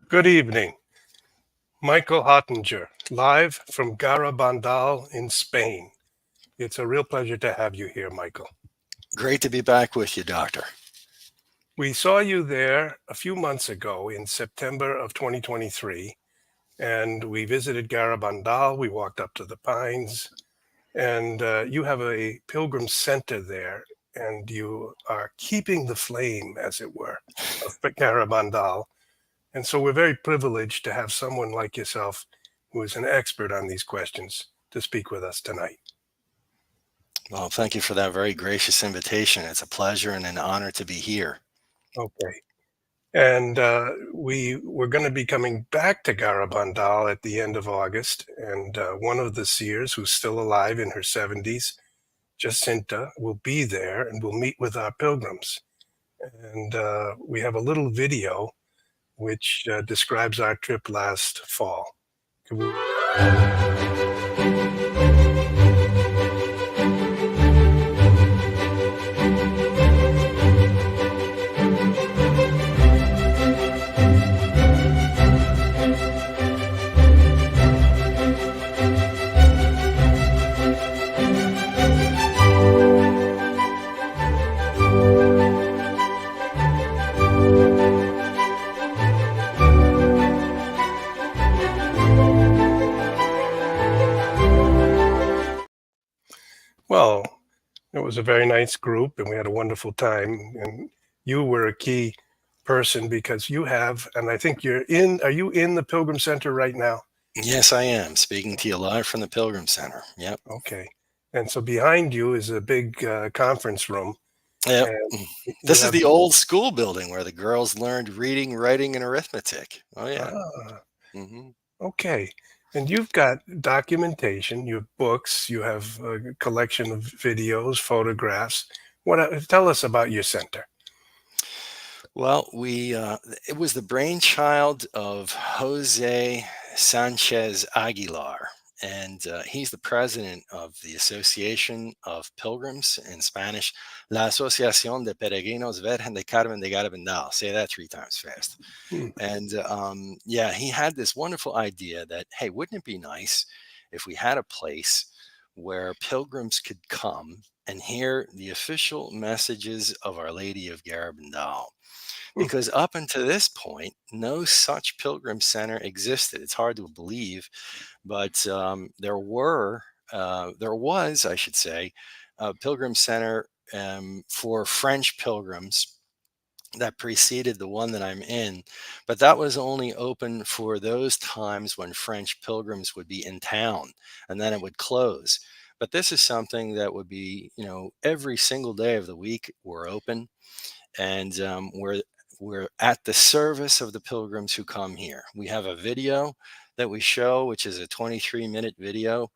Good evening. Michael Hottinger, live from Garabandal in Spain. It's a real pleasure to have you here, Michael. Great to be back with you, Doctor. We saw you there a few months ago in September of 2023, and we visited Garabandal. We walked up to the pines, and you have a pilgrim center there, and you are keeping the flame, as it were, of Garabandal. And so we're very privileged to have someone like yourself who is an expert on these questions to speak with us tonight. Well, thank you for that very gracious invitation. It's a pleasure and an honor to be here. Okay. And we were going to be coming back to Garabandal at the end of August. And one of the seers who's still alive in her 70s, Jacinta, will be there and will meet with our pilgrims. And we have a little video which describes our trip last fall. Could we- Well, it was a very nice group and we had a wonderful time. And you were a key person because you have, and I think are you in the Pilgrim Center right now? Yes, I am speaking to you live from the Pilgrim Center. Yep. Okay. And so behind you is a big conference room. Yep. And you This is have, the old school building where the girls learned reading, writing, and arithmetic. Oh, yeah. ah, hmm okay. And you've got documentation, you have books, you have a collection of videos, photographs. Tell us about your center. Well, it was the brainchild of Jose Sanchez Aguilar, and he's the president of the Association of Pilgrims, in Spanish, La Asociación de Peregrinos Virgen de Carmen de Garabandal. Say that three times fast. Hmm. And yeah, he had this wonderful idea that, hey, wouldn't it be nice if we had a place where pilgrims could come and hear the official messages of Our Lady of Garabandal? Hmm. Because up until this point, no such pilgrim center existed. It's hard to believe, but there was, I should say, a pilgrim center for French pilgrims that preceded the one that I'm in, but that was only open for those times when French pilgrims would be in town, and then it would close. But this is something that would be, every single day of the week we're open, and we're at the service of the pilgrims who come here. We have a video that we show, which is a 23-minute video,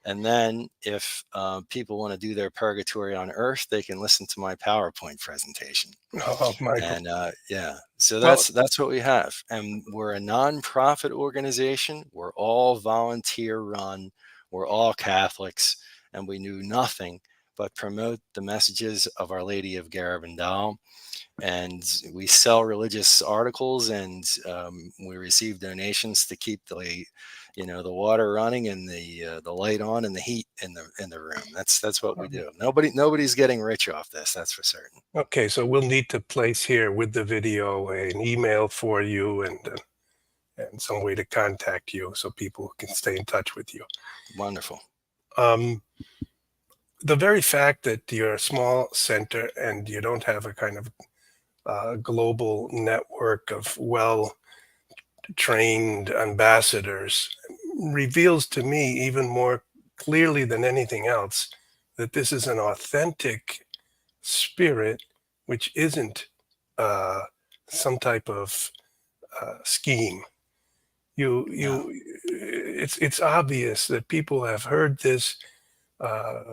and then if people want to do their purgatory on earth, they can listen to my PowerPoint presentation. Oh, Michael. And yeah, so Well, that's what we have. And we're a nonprofit organization. We're all volunteer run. We're all Catholics, and we do nothing but promote the messages of Our Lady of Garabandal. And we sell religious articles, and we receive donations to keep the water running and the light on and the heat in the room. That's what we do. Nobody's getting rich off this. That's for certain. okay, so we'll need to place here with the video an email for you and some way to contact you so people can stay in touch with you. Wonderful. Um, the very fact that you're a small center and you don't have a kind of global network of well trained ambassadors reveals to me even more clearly than anything else that this is an authentic spirit which isn't uh, some type of scheme. Yeah. It's obvious that people have heard this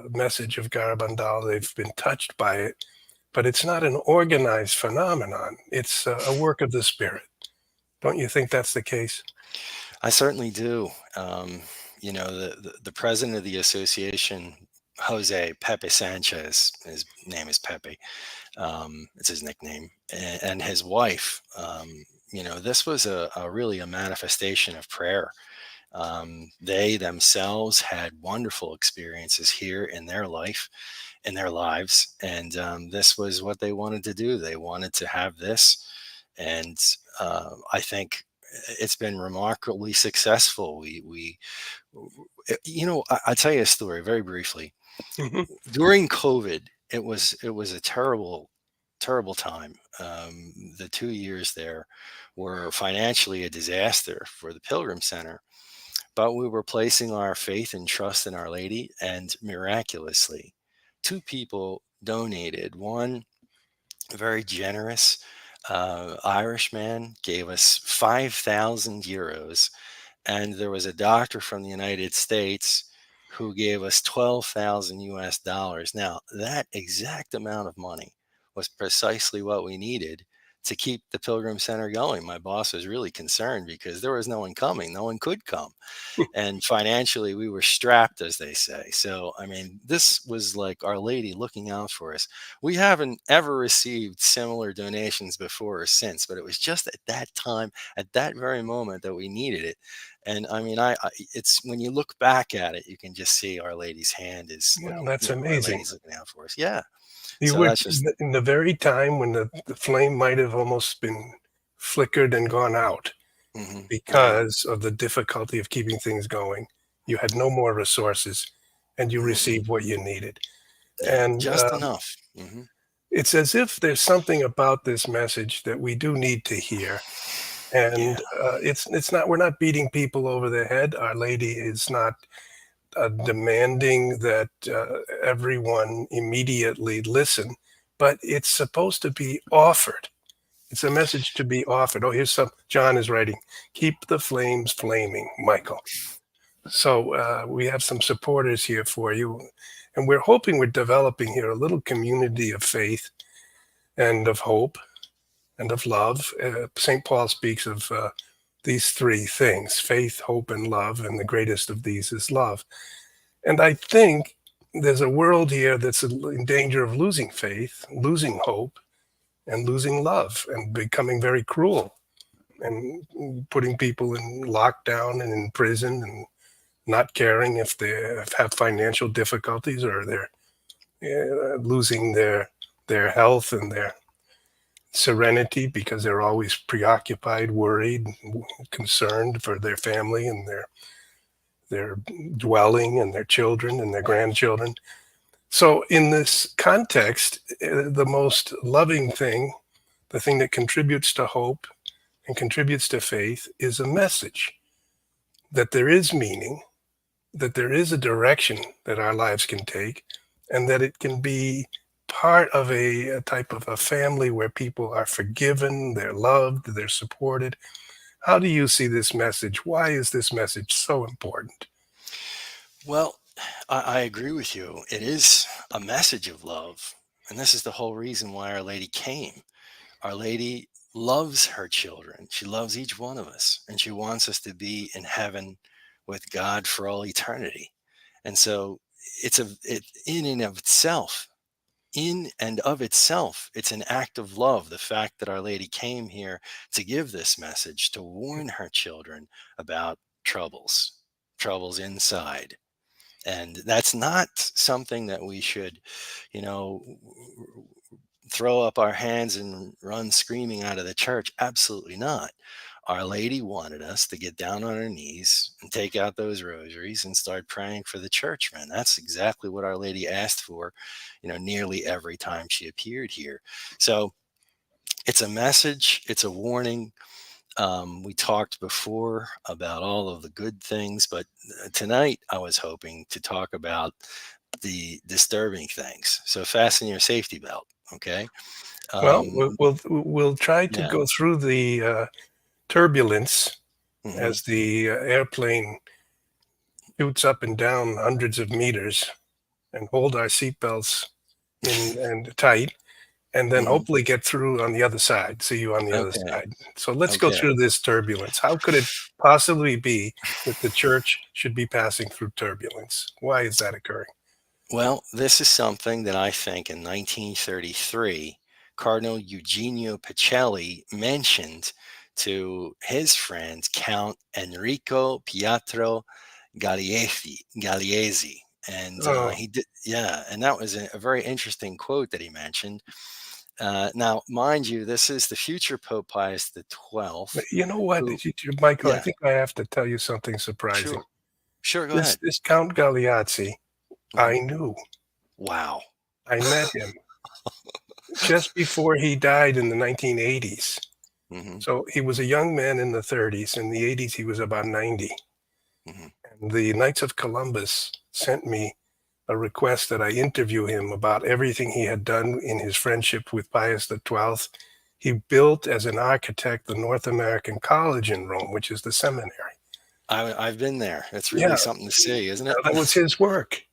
message of Garabandal. They've been touched by it, but it's not an organized phenomenon. It's a work of the spirit. Don't you think that's the case? I certainly do. The president of the association, Jose Pepe Sanchez, his name is Pepe. It's his nickname, and his wife. this was a really a manifestation of prayer. They themselves had wonderful experiences here in their life, in their lives, and this was what they wanted to do. They wanted to have this, and I think it's been remarkably successful. I tell you a story very briefly. Mhm. During COVID, it was a terrible time. The 2 years there were financially a disaster for the Pilgrim Center, but we were placing our faith and trust in Our Lady, and miraculously, two people donated. One, a very generous Irish man, gave us 5,000 euros, and there was a doctor from the United States who gave us 12,000 US dollars. Now, that exact amount of money was precisely what we needed to keep the Pilgrim Center going. My boss was really concerned because there was no one coming, no one could come, and financially we were strapped, as they say. So I mean, this was like Our Lady looking out for us. We haven't ever received similar donations before or since, but it was just at that time, at that very moment, that we needed it. And I mean, it's when you look back at it, you can just see Our Lady's hand is Yeah, looking, that's Our amazing. Lady's looking out for us. Yeah. You So were that's just in the very time when the flame might have almost been flickered and gone out yeah. because of the difficulty of keeping things going. You had no more resources, and you hmm received what you needed. Yeah. And Just enough. it's as if there's something about this message that we do need to hear. Yeah. And it's not, we're not beating people over the head. Our Lady is not demanding that everyone immediately listen, but it's supposed to be offered. It's a message to be offered. Oh, here's some. John is writing. Keep the flames flaming, Michael. So we have some supporters here for you, and we're hoping we're developing here a little community of faith and of hope and of love. St. Paul speaks of these three things: faith, hope, and love, and the greatest of these is love. And I think there's a world here that's in danger of losing faith, losing hope, and losing love, and becoming very cruel, and putting people in lockdown and in prison, and not caring if they have financial difficulties, or they're losing their health and their serenity because they're always preoccupied, worried, concerned for their family and their dwelling and their children and their grandchildren. So, in this context, the most loving thing, the thing that contributes to hope and contributes to faith, is a message that there is meaning, that there is a direction that our lives can take, and that it can be part of a type of a family where people are forgiven, they're loved, they're supported. How do you see this message? Why is this message so important? Well, I agree with you. It is a message of love. And this is the whole reason why Our Lady came. Our Lady loves her children. She loves each one of us, and she wants us to be in heaven with God for all eternity. And so it in and of itself, it's an act of love. The fact that Our Lady came here to give this message, to warn her children about troubles inside. And that's not something that we should, you know, throw up our hands and run screaming out of the church. Absolutely not. Our Lady wanted us to get down on our knees and take out those rosaries and start praying for the churchmen. That's exactly what Our Lady asked for, nearly every time she appeared here. So it's a message, it's a warning. We talked before about all of the good things, but tonight I was hoping to talk about the disturbing things. So fasten your safety belt, okay? Well, Um, we'll try to yeah. go through the turbulence hmm as the airplane shoots up and down hundreds of meters, and hold our seatbelts in and tight, and then hmm hopefully get through on the other side. See you on the other Okay. side. So let's go Okay. through this turbulence. How could it possibly be that the church should be passing through turbulence? Why is that occurring? Well, this is something that I think in 1933, Cardinal Eugenio Pacelli mentioned to his friend Count Enrico Pietro Galeazzi. And Oh, he did, yeah, and that was a very interesting quote that he mentioned. Now, mind you, this is the future Pope Pius the but 12th, you know what, who, Michael, I yeah, think I have to tell you something surprising. sure, sure, go This ahead. this Count Galeazzi, Hmm. I knew. Wow. I met him just before he died in the 1980s. Hmm. So he was a young man in the 30s. In the 80s, he was about 90. Hmm. And the Knights of Columbus sent me a request that I interview him about everything he had done in his friendship with Pius XII. He built as an architect the North American College in Rome, which is the seminary. I've been there. It's really Yeah, something to see, isn't it? that was his work.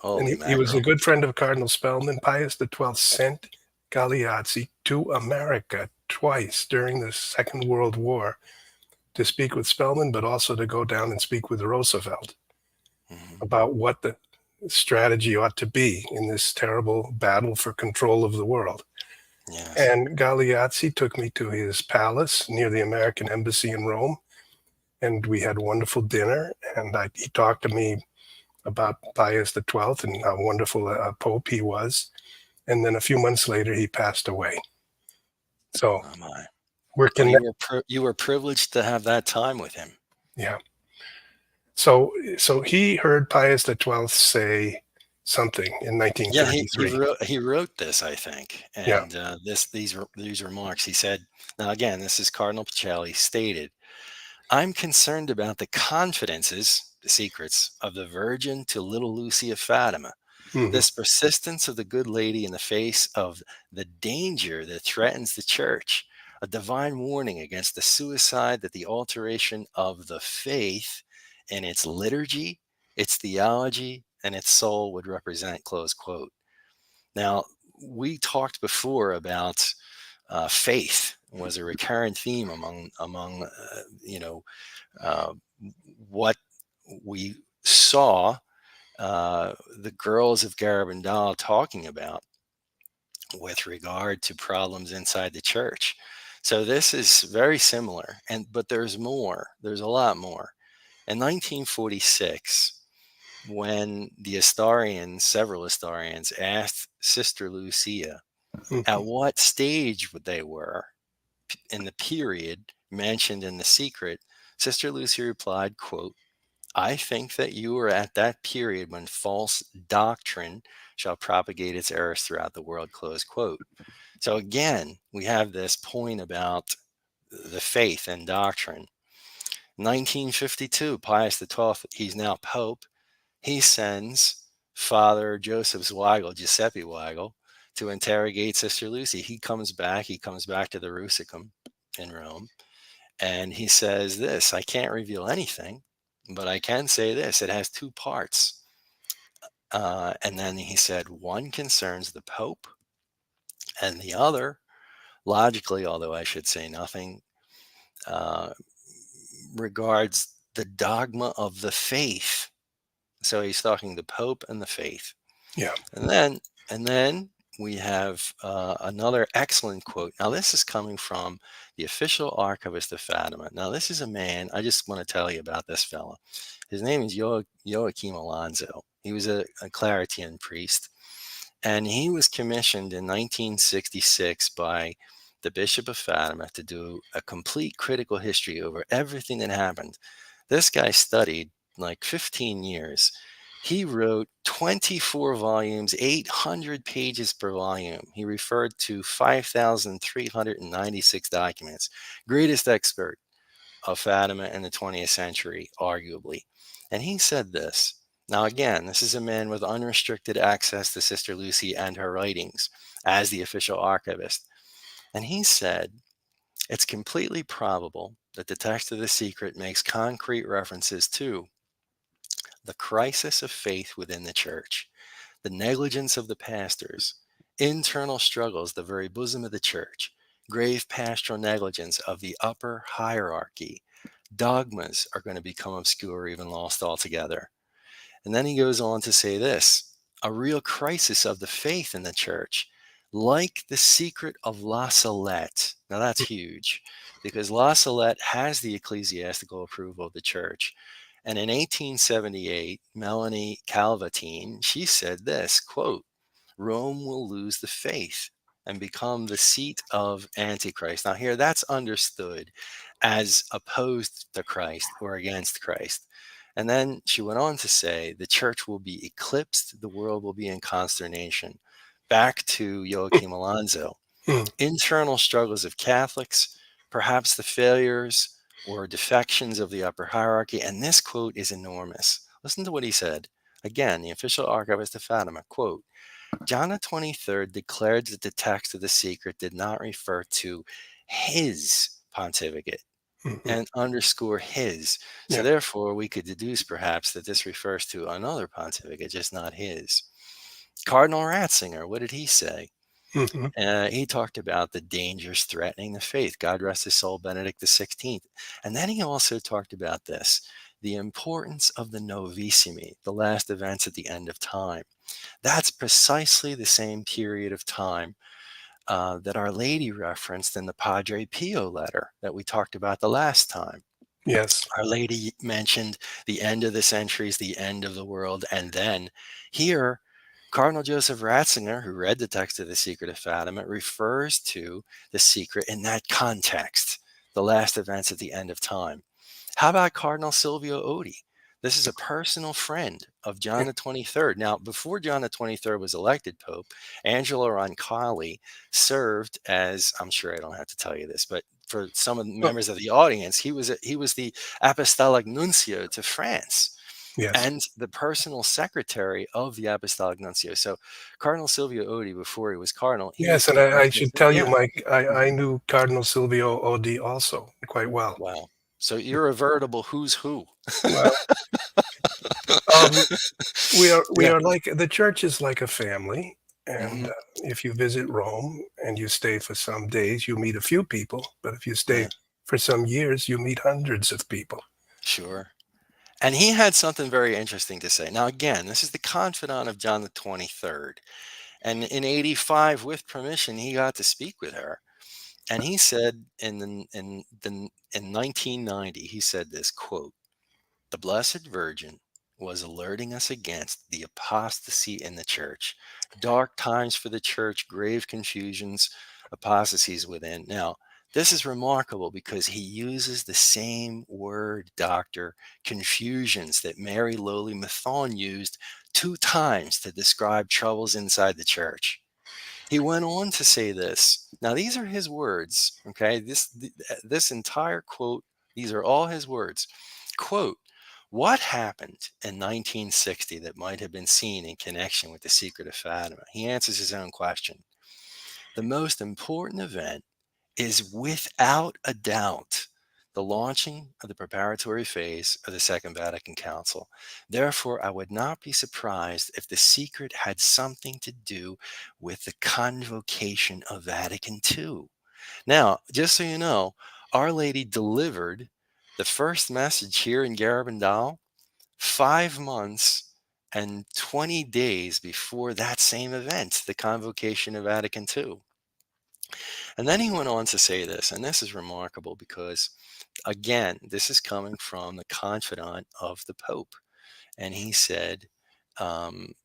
And Holy he was a mackerel. good friend of Cardinal Spellman. Pius XII sent Galeazzi to America twice during the Second World War to speak with Spellman, but also to go down and speak with Roosevelt Hmm. about what the strategy ought to be in this terrible battle for control of the world. Yes. And Galeazzi took me to his palace near the American embassy in Rome, and we had a wonderful dinner. And he talked to me about Pius XII and how wonderful a pope he was. And then a few months later, he passed away. So Oh my. we're Well, connected. you were privileged to have that time with him. Yeah. So he heard Pius XII say something in Yeah, 1933. he wrote this, I think, Yeah. and these remarks. He said, "Now again, this is Cardinal Pacelli stated. I'm concerned about the confidences, the secrets of the Virgin to little Lucy of Fatima. Hmm. This persistence of the good lady in the face of the danger that threatens the church, a divine warning against the suicide that the alteration of the faith in its liturgy, its theology, and its soul would represent." Close quote. Now, we talked before about faith was a recurrent theme among uh, what we saw the girls of Garabandal talking about with regard to problems inside the church. So this is very similar, but there's more. There's a lot more. In 1946, when the historians, several historians, asked Sister Lucia at Hmm. what stage they were in the period mentioned in the secret, Sister Lucia replied, quote, I think that you are at that period when false doctrine shall propagate its errors throughout the world, close quote. So again, we have this point about the faith and doctrine. 1952, Pius XII, he's now Pope. He sends Father Joseph Zweigel, Giuseppe Weigel, to interrogate Sister Lucy. He comes back to the Rusicum in Rome, and he says this, I can't reveal anything, but I can say this, it has two parts. And then he said, one concerns the Pope, and the other, logically, although I should say nothing, uh, regards the dogma of the faith. So he's talking the Pope and the faith. Yeah. And then, and then we have another excellent quote. Now, this is coming from the official archivist of Fatima. Now, this is a man, I just want to tell you about this fella. His name is Joachim Alonso. He was a Claretian priest, and he was commissioned in 1966 by the Bishop of Fatima to do a complete critical history over everything that happened. This guy studied like 15 years. He wrote 24 volumes, 800 pages per volume. He referred to 5,396 documents. Greatest expert of Fatima in the 20th century, arguably. And he said this. Now, again, this is a man with unrestricted access to Sister Lucy and her writings as the official archivist. And he said, it's completely probable that the text of the secret makes concrete references to the crisis of faith within the church, the negligence of the pastors, internal struggles, the very bosom of the church, grave pastoral negligence of the upper hierarchy. Dogmas are going to become obscure or even lost altogether. And then he goes on to say this, a real crisis of the faith in the church, like the secret of La Salette, Now that's huge because La Salette has the ecclesiastical approval of the church. And in 1878, Melanie Calvatine, she said this, quote, Rome will lose the faith and become the seat of Antichrist. Now, here that's understood as opposed to Christ or against Christ. And then she went on to say the church will be eclipsed, the world will be in consternation. Back to Joachim Alonso. Mm. Internal struggles of Catholics, perhaps the failures or defections of the upper hierarchy. And this quote is enormous. Listen to what he said. Again, the official archivist of Fatima, quote, John the 23rd declared that the text of the secret did not refer to his pontificate Mhm. and underscore his. So Yeah. therefore, we could deduce perhaps that this refers to another pontificate, just not his. Cardinal Ratzinger, what did he say? Mhm. He talked about the dangers threatening the faith. God rest his soul, Benedict XVI. And then he also talked about this, the importance of the novissimi, the last events at the end of time. That's precisely the same period of time that Our Lady referenced in the Padre Pio letter that we talked about the last time. Yes. Our Lady mentioned the end of the centuries, the end of the world, and then here, Cardinal Joseph Ratzinger, who read the text of the Secret of Fatima, refers to the secret in that context, the last events at the end of time. How about Cardinal Silvio Odi? This is a personal friend of John Yeah. the 23rd. Now, before John the 23rd was elected Pope, Angelo Roncalli served as, I'm sure I don't have to tell you this, but for some of the Oh, members of the audience, he was the apostolic nuncio to France yes. and the personal secretary of the apostolic nuncio. So Cardinal Silvio Odi, before he was cardinal, he was Yes, and the I personal, should tell you, yeah. Mike, I knew Cardinal Silvio Odi also quite well. Wow. So you're a veritable who's who. Well, um, we Yeah. are like the church is like a family, and Hmm. if you visit Rome and you stay for some days, you meet a few people, but if you stay Yeah, for some years, you meet hundreds of people. sure. And he had something very interesting to say. Now, again, this is the confidant of John the 23rd. And in 85, with permission, he got to speak with her. And he said in 1990, he said this quote, the Blessed Virgin was alerting us against the apostasy in the church, dark times for the church, grave confusions, apostasies within. Now, this is remarkable because he uses the same word, doctor, confusions, that Mary Lowly Mathon used 2 times to describe troubles inside the church. He went on to say this. Now, these are his words, okay? This entire quote, these are all his words. Quote, what happened in 1960 that might have been seen in connection with the secret of Fatima? He answers his own question. The most important event is without a doubt the launching of the preparatory phase of the Second Vatican Council. Therefore, I would not be surprised if the secret had something to do with the convocation of Vatican II. Now, just so you know, Our Lady delivered the first message here in Garabandal 5 months and 20 days before that same event, the convocation of Vatican II. And then he went on to say this, and this is remarkable because, again, this is coming from the confidant of the Pope. And he said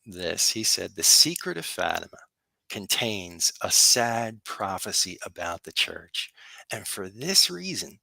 this he said, the secret of Fatima contains a sad prophecy about the church. And for this reason,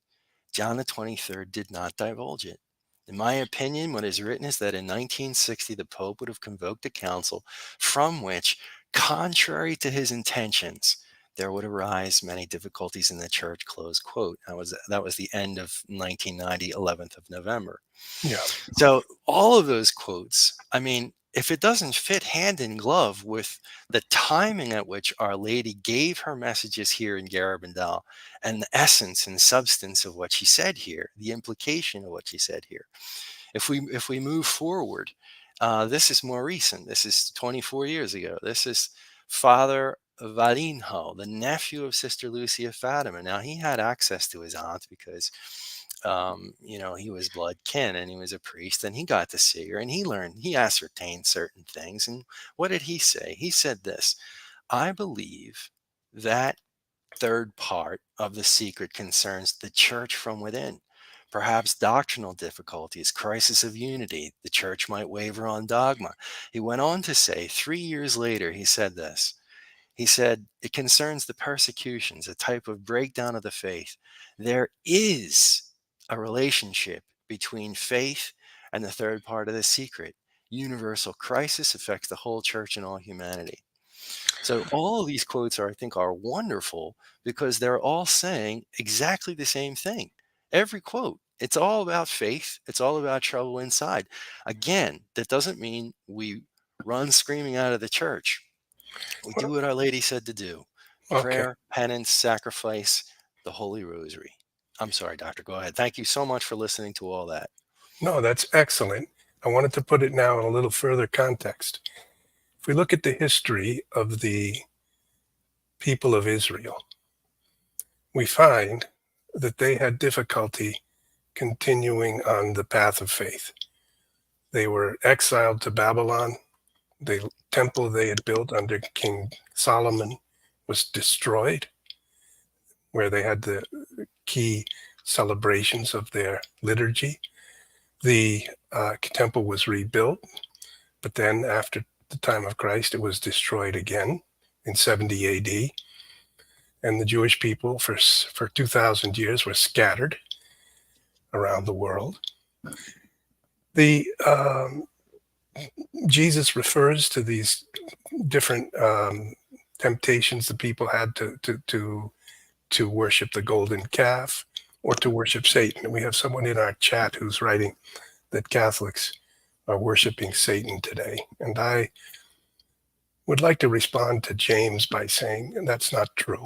John the 23rd did not divulge it. In my opinion, what is written is that in 1960, the Pope would have convoked a council from which, contrary to his intentions, there would arise many difficulties in the church, close quote. That was the end of 1990, 11th of November. Yeah. So all of those quotes, I mean, if it doesn't fit hand in glove with the timing at which Our Lady gave her messages here in Garabandal and the essence and substance of what she said here, the implication of what she said here. If we move forward, this is more recent. This is 24 years ago. This is Father Valinho, the nephew of Sister Lucia Fatima. Now he had access to his aunt because he was blood kin and he was a priest and he got to see her and he ascertained certain things. And what did he say? He said this, I believe that third part of the secret concerns the church from within. Perhaps doctrinal difficulties, crisis of unity, the church might waver on dogma. He went on to say, 3 years later, he said this. He said, it concerns the persecutions, a type of breakdown of the faith. There is a relationship between faith and the third part of the secret. Universal crisis affects the whole church and all humanity. So all of these quotes are, I think, are wonderful because they're all saying exactly the same thing. Every quote, it's all about faith. It's all about trouble inside. Again, that doesn't mean we run screaming out of the church. We do Well, what Our Lady said to do: okay. prayer, penance, sacrifice, the Holy Rosary. I'm sorry, Doctor. Go ahead. Thank you so much for listening to all that. No, that's excellent. I wanted to put it now in a little further context. If we look at the history of the people of Israel, we find that they had difficulty continuing on the path of faith. They were exiled to Babylon. The temple they had built under King Solomon was destroyed, where they had the key celebrations of their liturgy. The temple was rebuilt, but then after the time of Christ, it was destroyed again in 70 AD. And the Jewish people for 2,000 years were scattered around the world. The Jesus refers to these different temptations the people had to worship the golden calf or to worship Satan. And we have someone in our chat who's writing that Catholics are worshiping Satan today. And I would like to respond to James by saying that's not true.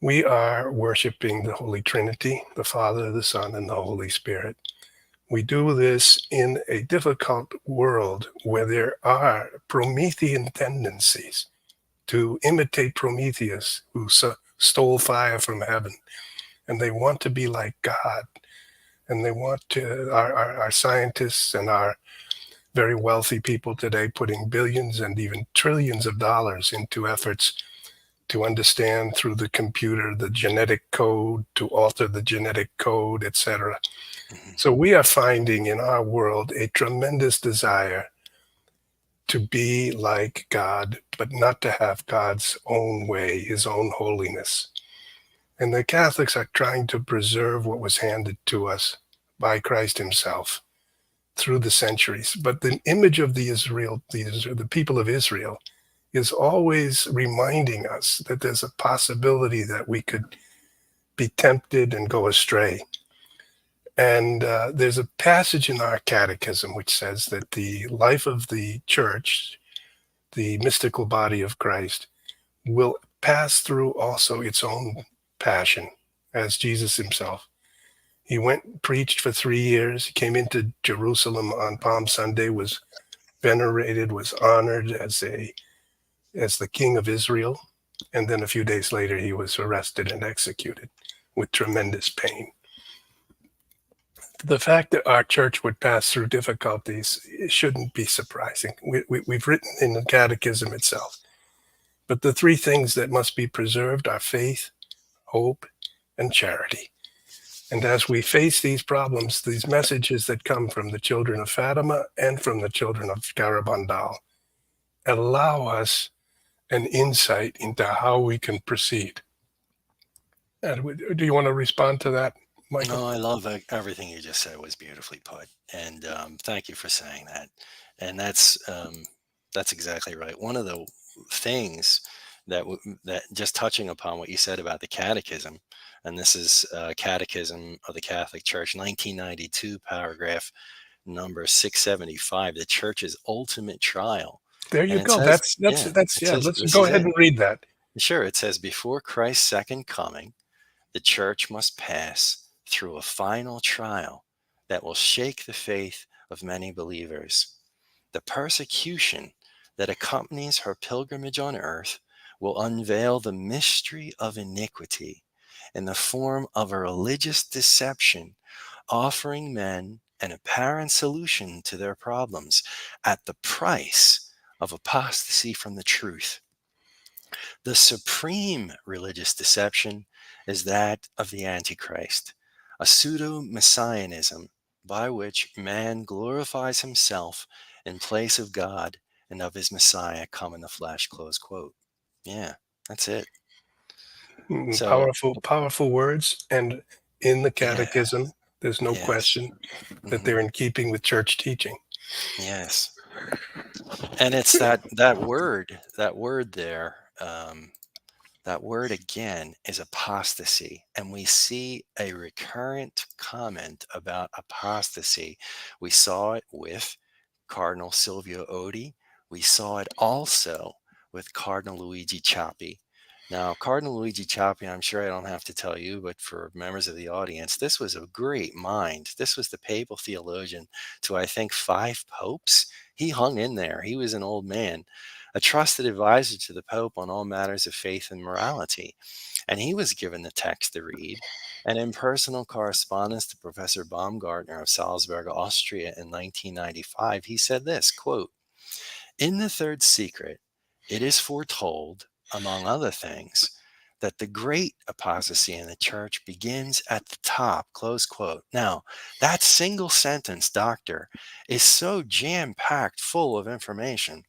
We are worshiping the Holy Trinity, the Father, the Son, and the Holy Spirit. We do this in a difficult world where there are Promethean tendencies to imitate Prometheus, who stole fire from heaven. And they want to be like God. And they want to, our scientists and our very wealthy people today putting billions and even trillions of dollars into efforts to understand through the computer the genetic code, to alter the genetic code, etc. Mhm. So we are finding in our world a tremendous desire to be like God, but not to have God's own way, his own holiness. And the Catholics are trying to preserve what was handed to us by Christ himself through the centuries. But the image of the people of Israel is always reminding us that there's a possibility that we could be tempted and go astray. And there's a passage in our catechism which says that the life of the church, the mystical body of Christ, will pass through also its own passion as Jesus himself. He went, preached for 3 years, he came into Jerusalem on Palm Sunday, was venerated, was honored as the king of Israel. And then a few days later, he was arrested and executed with tremendous pain. The fact that our church would pass through difficulties shouldn't be surprising. We've written in the catechism itself. But the three things that must be preserved are faith, hope, and charity. And as we face these problems, these messages that come from the children of Fatima and from the children of Garabandal allow us an insight into how we can proceed. Do you want to respond to that, Michael? No, I love everything you just said was beautifully put, and thank you for saying that. And that's exactly right. One of the things that just touching upon what you said about the Catechism, and this is Catechism of the Catholic Church, 1992, paragraph number 675, the Church's ultimate trial, There and you it go. says, That's it yeah. says Let's this go is ahead it. and read that. Sure, it says before Christ's second coming, the church must pass through a final trial that will shake the faith of many believers. The persecution that accompanies her pilgrimage on earth will unveil the mystery of iniquity in the form of a religious deception, offering men an apparent solution to their problems at the price of apostasy from the truth. The supreme religious deception is that of the Antichrist, a pseudo messianism by which man glorifies himself in place of God and of his Messiah come in the flesh. Close quote. Yeah, that's it. So, Powerful, powerful words. And in the yeah, catechism, there's no yes. question that Hmm. they're in keeping with church teaching. Yes. And it's that word there. That word again is apostasy. And we see a recurrent comment about apostasy. We saw it with Cardinal Silvio Odi. We saw it also with Cardinal Luigi Ciappi. Now, Cardinal Luigi Ciappi, I'm sure I don't have to tell you, but for members of the audience, this was a great mind. This was the papal theologian to, I think, 5 popes. He hung in there. He was an old man, a trusted advisor to the Pope on all matters of faith and morality. And he was given the text to read. And in personal correspondence to Professor Baumgartner of Salzburg, Austria in 1995, he said this quote, "In the third secret, it is foretold, among other things, that the great apostasy in the church begins at the top." Close quote. Now, that single sentence, doctor, is so jam packed full of information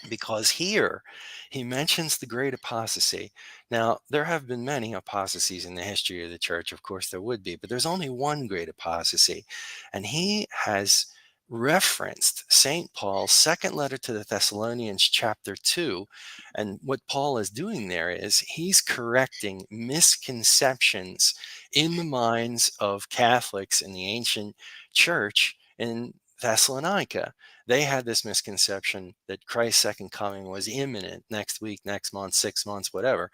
because here he mentions the great apostasy. Now, there have been many apostasies in the history of the church. Of course, there would be, but there's only one great apostasy. And he has referenced St. Paul's second letter to the Thessalonians, chapter 2. And what Paul is doing there is he's correcting misconceptions in the minds of Catholics in the ancient church in Thessalonica. They had this misconception that Christ's second coming was imminent, next week, next month, 6 months, whatever.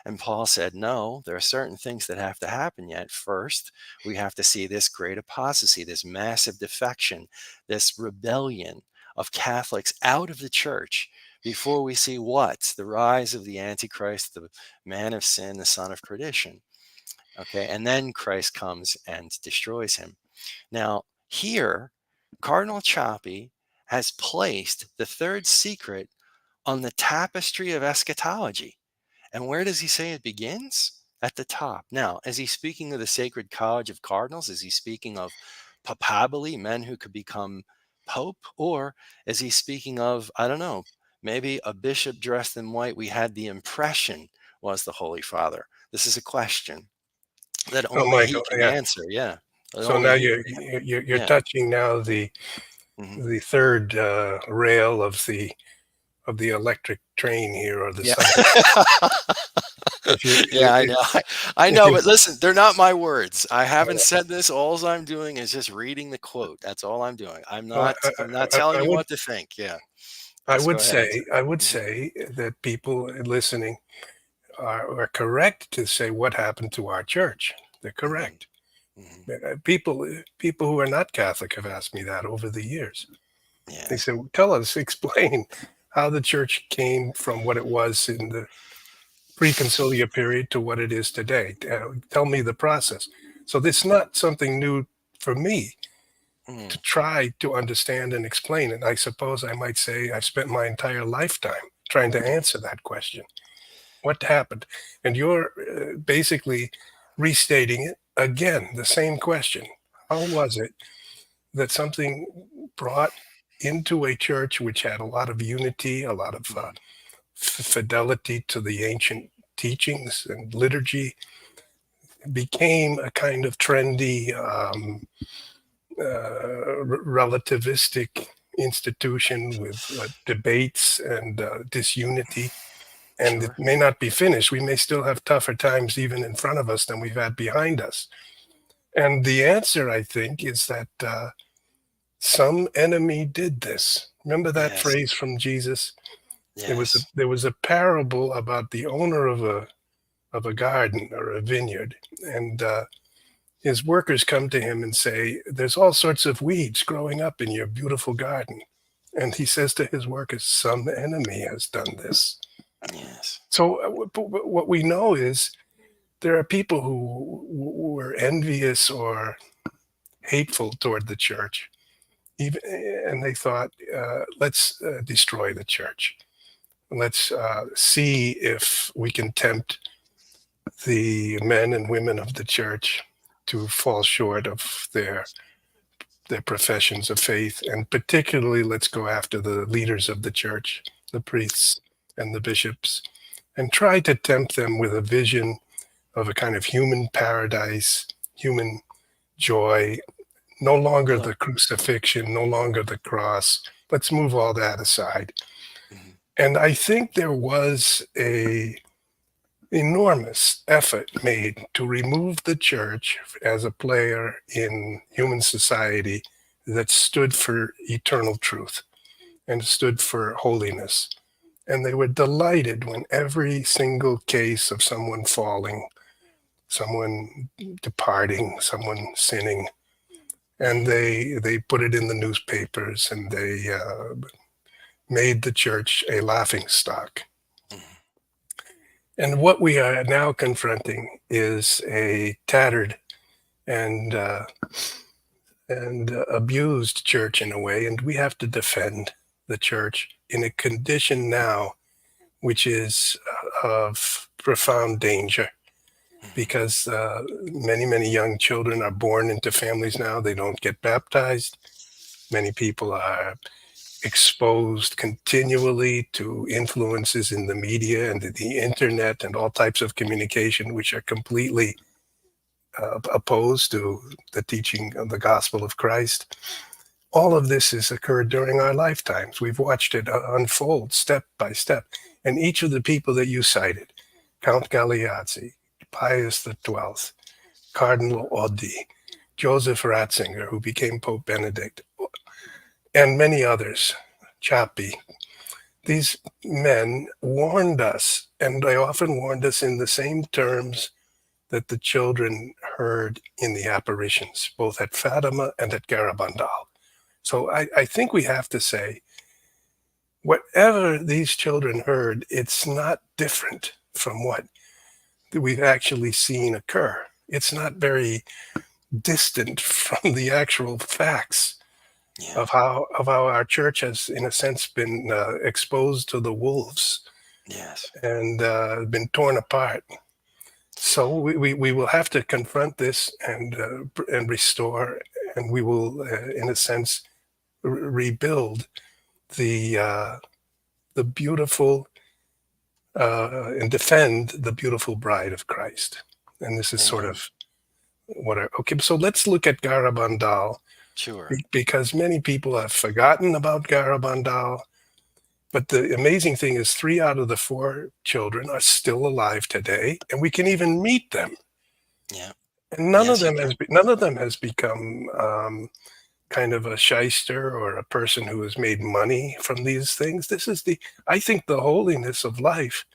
And Paul said, no, there are certain things that have to happen yet. First, we have to see this great apostasy, this massive defection, this rebellion of Catholics out of the church before we see what? The rise of the Antichrist, the man of sin, the son of perdition. Okay. And then Christ comes and destroys him. Now, here, Cardinal Ciappi has placed the third secret on the tapestry of eschatology. And where does he say it begins? At the top. Now, is he speaking of the Sacred College of Cardinals? Is he speaking of papabile, men who could become pope? Or is he speaking of, I don't know, maybe a bishop dressed in white we had the impression was the Holy Father? This is a question that Oh, only he Michael, can yeah. answer. Yeah. So Only now he you're Yeah. touching now Hmm. the third rail of the electric train here, or the Yeah. subway. If you Yeah, I know. I if know, you but listen, they're not my words. I haven't said this. All I'm doing is just reading the quote. That's all I'm doing. I'm uh, not I'm not telling you what to think. Yeah. Yes, go ahead. I would Mhm, say that people listening are correct to say what happened to our church. They're mhm, correct. mhm. People who are not Catholic have asked me that over the years. They Yes. said, well, "Tell us, explain how the church came from what it was in the pre-conciliar period to what it is today. Tell me the process." So this is not something new for me to Mm, try to understand and explain it. I suppose I might say I've spent my entire lifetime trying to mm, answer that question. What happened? And you're basically restating it again, the same question. How was it that something brought into a church which had a lot of unity, a lot of mhm. fidelity to the ancient teachings and liturgy, became a kind of trendy, relativistic institution with debates and disunity. And it Sure. may not be finished. We may still have tougher times even in front of us than we've had behind us. And the answer, I think, is that some enemy did this. Remember that Yes. phrase from Jesus? Yes. There was a parable about the owner of a garden or a vineyard, and his workers come to him and say, "There's all sorts of weeds growing up in your beautiful garden." And he says to his workers, "Some enemy has done this." Yes. So what we know is there are people who were envious or hateful toward the church, even, and they thought, "Let's destroy the church. Let's see if we can tempt the men and women of the church to fall short of their professions of faith, and particularly let's go after the leaders of the church, the priests and the bishops, and try to tempt them with a vision of a kind of human paradise, human joy, no longer Yeah. the crucifixion, no longer the cross. Let's move all that aside. Mhm. And I think there was a enormous effort made to remove the church as a player in human society that stood for eternal truth and stood for holiness. And they were delighted when every single case of someone falling, someone departing, someone sinning, and Mhm. they put it in the newspapers, and they made the church a laughing stock. Mhm. And what we are now confronting is a tattered and abused church in a way, and we have to defend the church in a condition now which is of profound danger, Mhm. because many young children are born into families now. They don't get baptized. Many people are exposed continually to influences in the media and the internet and all types of communication which are completely opposed to the teaching of the gospel of Christ. All of this has occurred during our lifetimes. We've watched it unfold step by step. And each of the people that you cited, Count Galeazzi, Pius XII, Cardinal Oddi, Joseph Ratzinger, who became Pope Benedict, and many others, Chappi, these men warned us, and they often warned us in the same terms that the children heard in the apparitions, both at Fatima and at Garabandal. So I think we have to say, whatever these children heard, it's not different from what we've actually seen occur. It's not very distant from the actual facts Yeah. of how our church has, in a sense, been exposed to the wolves Yes. and been torn apart. So we will have to confront this and restore, and we will, in a sense, rebuild the beautiful and defend the beautiful bride of Christ. And this is sort Amen. of what I, okay. So let's look at Garabandal, Sure. because many people have forgotten about Garabandal. But the amazing thing is, 3 out of the 4 children are still alive today, and we can even meet them. Yeah. And Yes, you can. none of them has become kind of a shyster or a person who has made money from these things. This is I think the holiness of life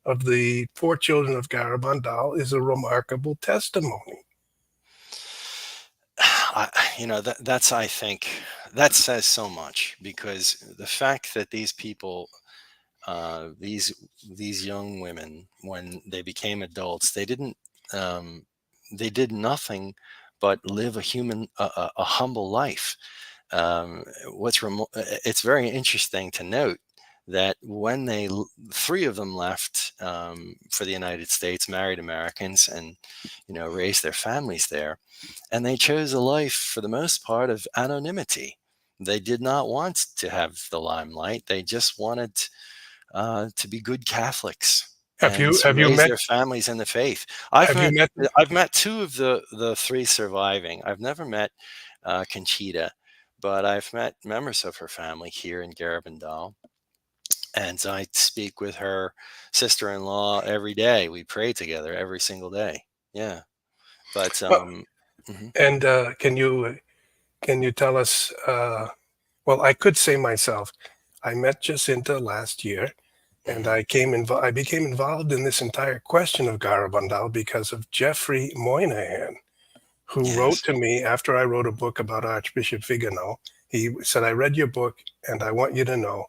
of the 4 children of Garabandal is a remarkable testimony. That's, I think, that says so much, because the fact that these people, uh, these these young women, when they became adults, um, they did nothing but live a humble life. It's very interesting to note that when 3 of them left, for the United States, married Americans, and raised their families there, and they chose a life, for the most part, of anonymity. They did not want to have the limelight. They just wanted to be good Catholics Have and you to have you raise met their families in the faith. I've have you met met I've met 2 of the 3 surviving. I've never met Conchita, but I've met members of her family here in Garabandal, and I speak with her sister-in-law every day. We pray together every single day. Yeah, but well, mhm, and can you tell us, well, I could say myself, I met Jacinta last year, and mhm, I became involved in this entire question of Garabandal because of Jeffrey Moynihan, who wrote yes. to me after I wrote a book about Archbishop Vigano. He said, I read your book, and I want you to know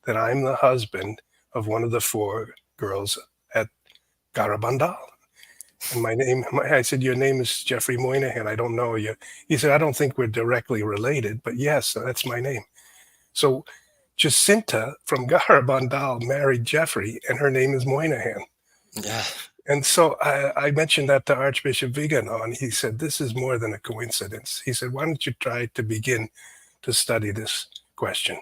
that I'm the husband of one of the 4 girls at Garabandal. And I said, your name is Jeffrey Moynihan. I don't know you. He said, I don't think we're directly related, but yes, that's my name. So Jacinta from Garabandal married Jeffrey, and her name is Moynihan. Yeah. And so I mentioned that to Archbishop Vigano, and he said, "This is more than a coincidence." He said, "Why don't you try to begin to study this question?"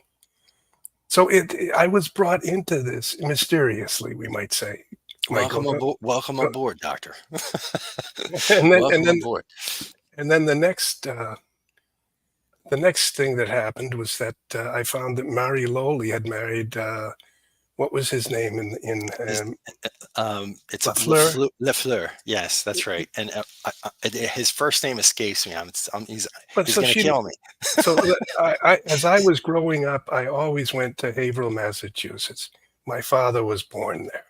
So I was brought into this mysteriously, we might say, Michael. Welcome aboard. Welcome aboard, doctor. And then and Welcome then aboard. and then the next thing that happened was that I found that Mary Lowley had married what was his name in His, it's a Lafleur. Lafleur. Yes, that's right. And his first name escapes me. But He's so going to she kill me. so as I was growing up, I always went to Haverhill, Massachusetts. My father was born there.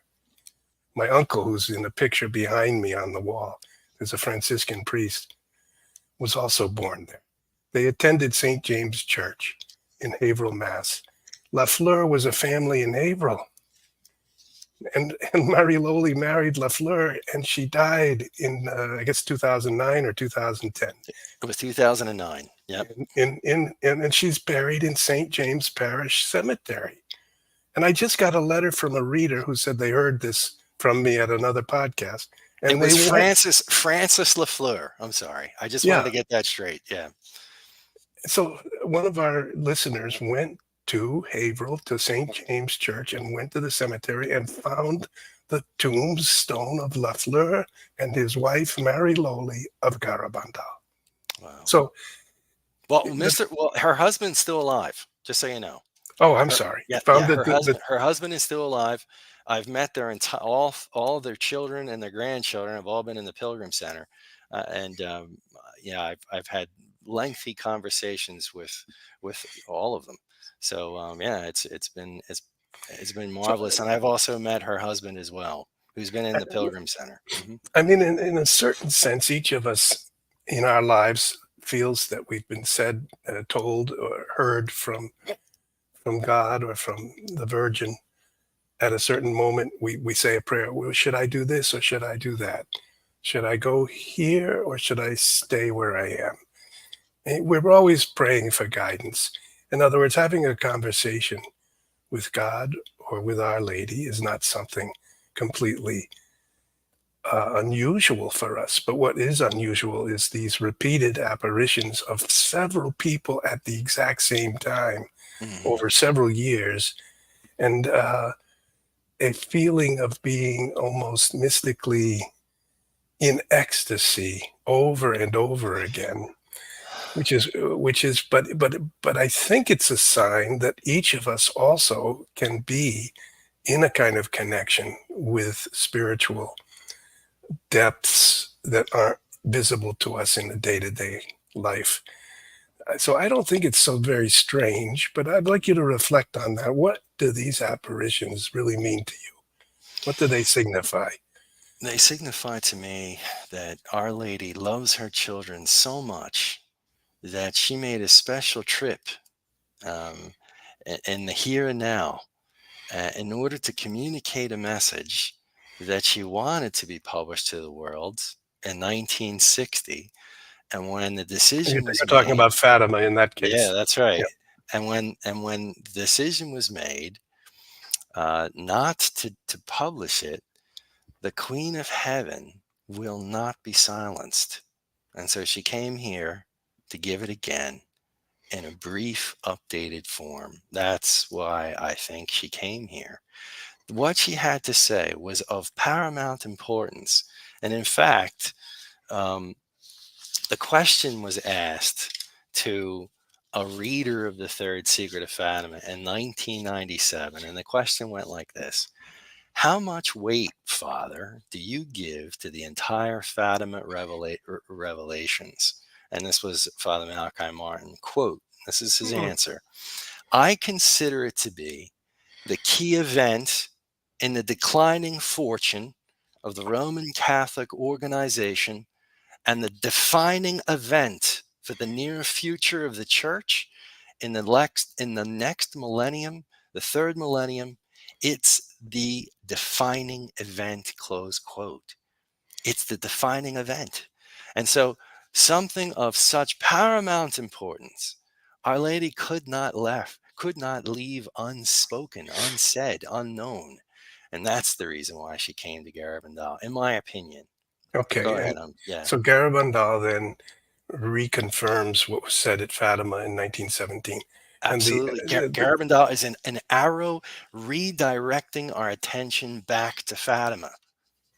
My uncle, who's in the picture behind me on the wall, is a Franciscan priest, was also born there. They attended St. James Church in Haverhill, Mass. Lafleur was a family in Haverhill. And Mary Lowley married Lafleur, and she died in, I guess, 2009 or 2010. It was 2009. Yep. And she's buried in St. James Parish Cemetery. And I just got a letter from a reader who said they heard this from me at another podcast. It And they was went, Francis Lafleur. I'm sorry. I just wanted yeah. to get that straight. Yeah. So one of our listeners went to Haverhill to St. James Church and went to the cemetery and found the tombstone of Lafleur and his wife, Mary Lowley of Garabandal. Wow. So, Well, her husband's still alive, just so you know. oh, I'm sorry. Yeah, Found yeah. that Her husband is still alive. I've met their entire all of their children and their grandchildren have all been in the Pilgrim Center, and yeah, I've had lengthy conversations with all of them. So yeah, it's been so marvelous, and I've also met her husband as well, who's been in the Pilgrim Center. I mean, in a certain sense, each of us in our lives feels that we've been said, told, or heard from God or from the Virgin. At a certain moment, we say a prayer. Well, should I do this or should I do that? Should I go here or should I stay where I am? And we're always praying for guidance. In other words, having a conversation with God or with Our Lady is not something completely unusual for us. But what is unusual is these repeated apparitions of several people at the exact same time Hmm. over several years, and a feeling of being almost mystically in ecstasy over and over again, but I think it's a sign that each of us also can be in a kind of connection with spiritual depths that aren't visible to us in the day-to-day life. So I don't think it's so very strange, but I'd like you to reflect on that. What do these apparitions really mean to you? What do they signify? They signify to me that Our Lady loves her children so much that she made a special trip um, in the here and now in order to communicate a message that she wanted to be published to the world in 1960. And when the You're decision was talking made, about Fatima in that yeah, case. that's Yeah. right. And when the decision was made not to publish it, the Queen of Heaven will not be silenced. And so she came here to give it again in a brief, updated form. That's why I think she came here. What she had to say was of paramount importance. And in fact, um, the question was asked to a reader of the Third Secret of Fatima in 1997. And the question went like this: how much weight, Father, do you give to the entire Fatima revelations? And this was Father Malachi Martin. Quote, this is his Mm. answer: I consider it to be the key event in the declining fortune of the Roman Catholic organization and the defining event for the near future of the church in the next millennium, the third millennium. It's the defining event, close quote. It's the defining event. And so something of such paramount importance, Our Lady could not leave unspoken, unsaid, unknown. And that's the reason why she came to Garabandal, in my opinion. But go Okay, ahead. and Yeah, so Garabandal then reconfirms what was said at Fatima in 1917, and absolutely. Garabandal is an arrow redirecting our attention back to Fatima.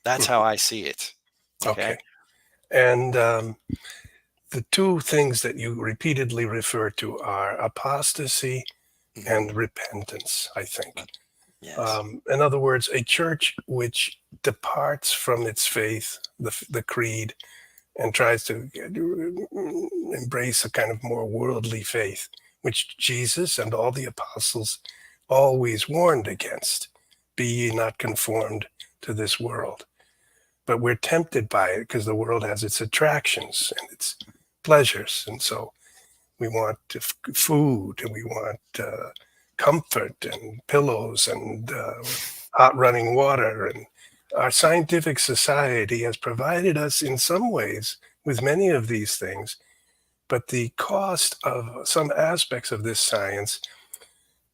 That's how I see it. okay, Okay. and the two things that you repeatedly refer to are apostasy Hmm. and repentance, I think. Yes. In other words, a church which departs from its faith, the creed, and tries to embrace a kind of more worldly faith, which Jesus and all the apostles always warned against. Be ye not conformed to this world. But we're tempted by it because the world has its attractions and its pleasures. And so we want food and we want comfort and pillows and hot running water. And our scientific society has provided us in some ways with many of these things. But the cost of some aspects of this science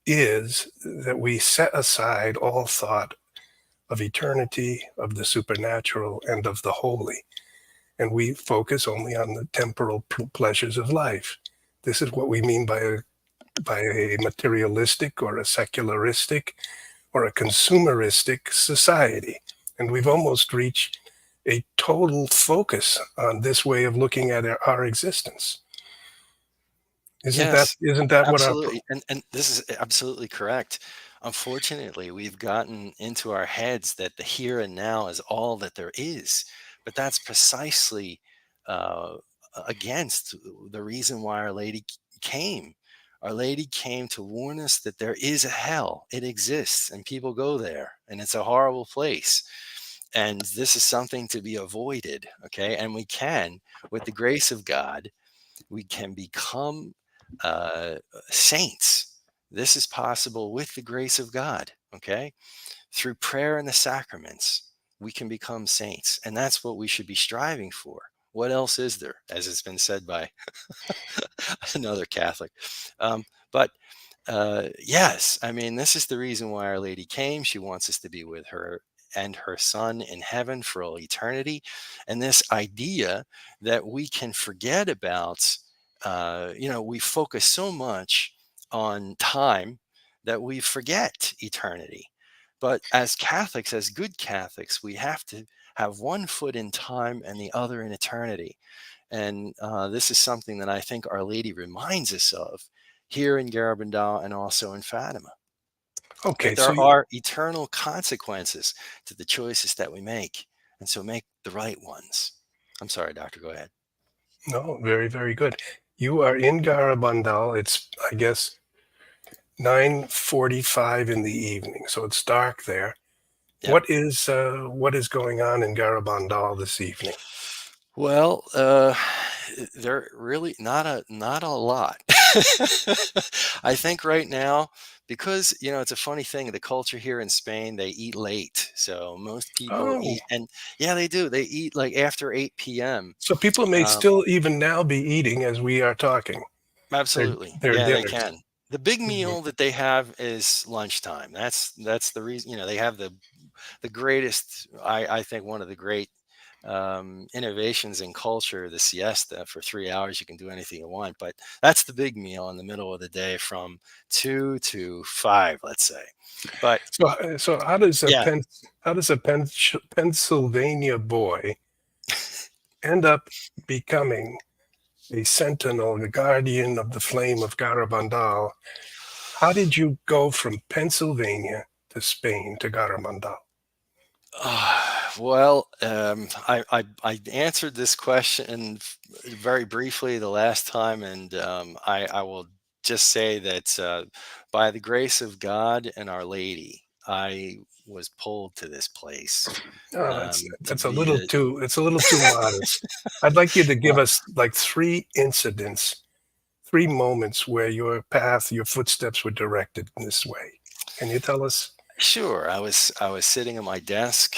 is that we set aside all thought of eternity, of the supernatural, and of the holy. And we focus only on the temporal pleasures of life. This is what we mean by a materialistic or a secularistic or a consumeristic society. And we've almost reached a total focus on this way of looking at our existence. Yes, Isn't that what our absolutely. And this is absolutely correct. Unfortunately, we've gotten into our heads that the here and now is all that there is. But that's precisely uh, against the reason why Our Lady came. Our Lady came to warn us that there is a hell. It exists, and people go there, and it's a horrible place. And this is something to be avoided. Okay. And we can, with the grace of God, we can become uh, saints. This is possible with the grace of God, okay? Through prayer and the sacraments, we can become saints. And that's what we should be striving for. What else is there, as it's been said by another Catholic? But yes, I mean, this is the reason why Our Lady came. She wants us to be with her and her son in heaven for all eternity. And this idea that we can forget about, we focus so much on time that we forget eternity. But as Catholics, as good Catholics, we have to have one foot in time and the other in eternity. And this is something that I think Our Lady reminds us of here in Garabandal and also in Fatima, okay? that So there are eternal consequences to the choices that we make. And so make the right ones. I'm sorry, doctor, go ahead. no, very very good. You are in Garabandal. It's I guess 9:45 in the evening, so it's dark there. Yep. What is going on in Garabandal this evening? Well, they're really not a lot. I think right now, because it's a funny thing. The culture here in Spain, they eat late, so most people Oh, eat, and yeah, they do. They eat like after 8 p.m. so people may Um, still even now be eating as we are talking Absolutely. their Yeah, they dinners. can. The big Mhm. meal that they have is lunchtime. That's the reason, they have the greatest, I think one of the great innovations in culture, the siesta. For 3 hours you can do anything you want, but that's the big meal in the middle of the day from 2 to 5, let's say. But So yeah. how does a Pennsylvania boy end up becoming a sentinel, the guardian of the flame of Garabandal? How did you go from Pennsylvania to Spain to Garabandal? Well, I answered this question very briefly the last time, and I will just say that by the grace of God and Our Lady, I was pulled to this place Oh, to that's a be little the. too it's a little too modest. I'd like you to give Well, us like three incidents, three moments where your footsteps were directed in this way. Can you tell us? sure. I was sitting at my desk,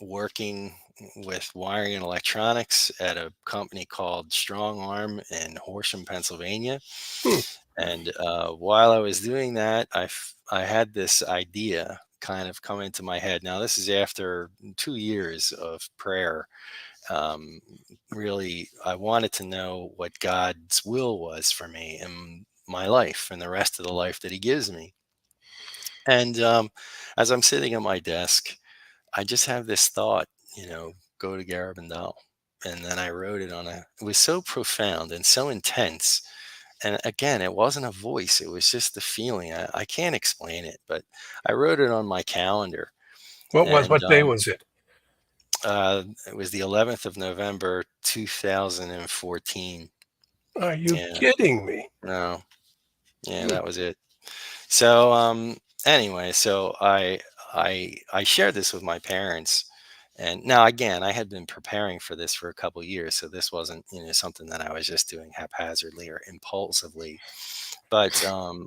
working with wiring and electronics at a company called Strong Arm in Horsham, Pennsylvania. Hmm. And while I was doing that, I had this idea kind of come into my head. Now, this is after 2 years of prayer. Um, Really, I wanted to know what God's will was for me in my life and the rest of the life that He gives me. And as I'm sitting at my desk, I just have this thought, go to Garabandal. And then I wrote it it was so profound and so intense. And again, it wasn't a voice, it was just the feeling. I can't explain it, but I wrote it on my calendar. And What day was it? it was the 11th of November, 2014. Are you Yeah, kidding me? no, yeah, Hmm. that was it. So anyway, so I shared this with my parents. And now again, I had been preparing for this for a couple years, so this wasn't, something that I was just doing haphazardly or impulsively. But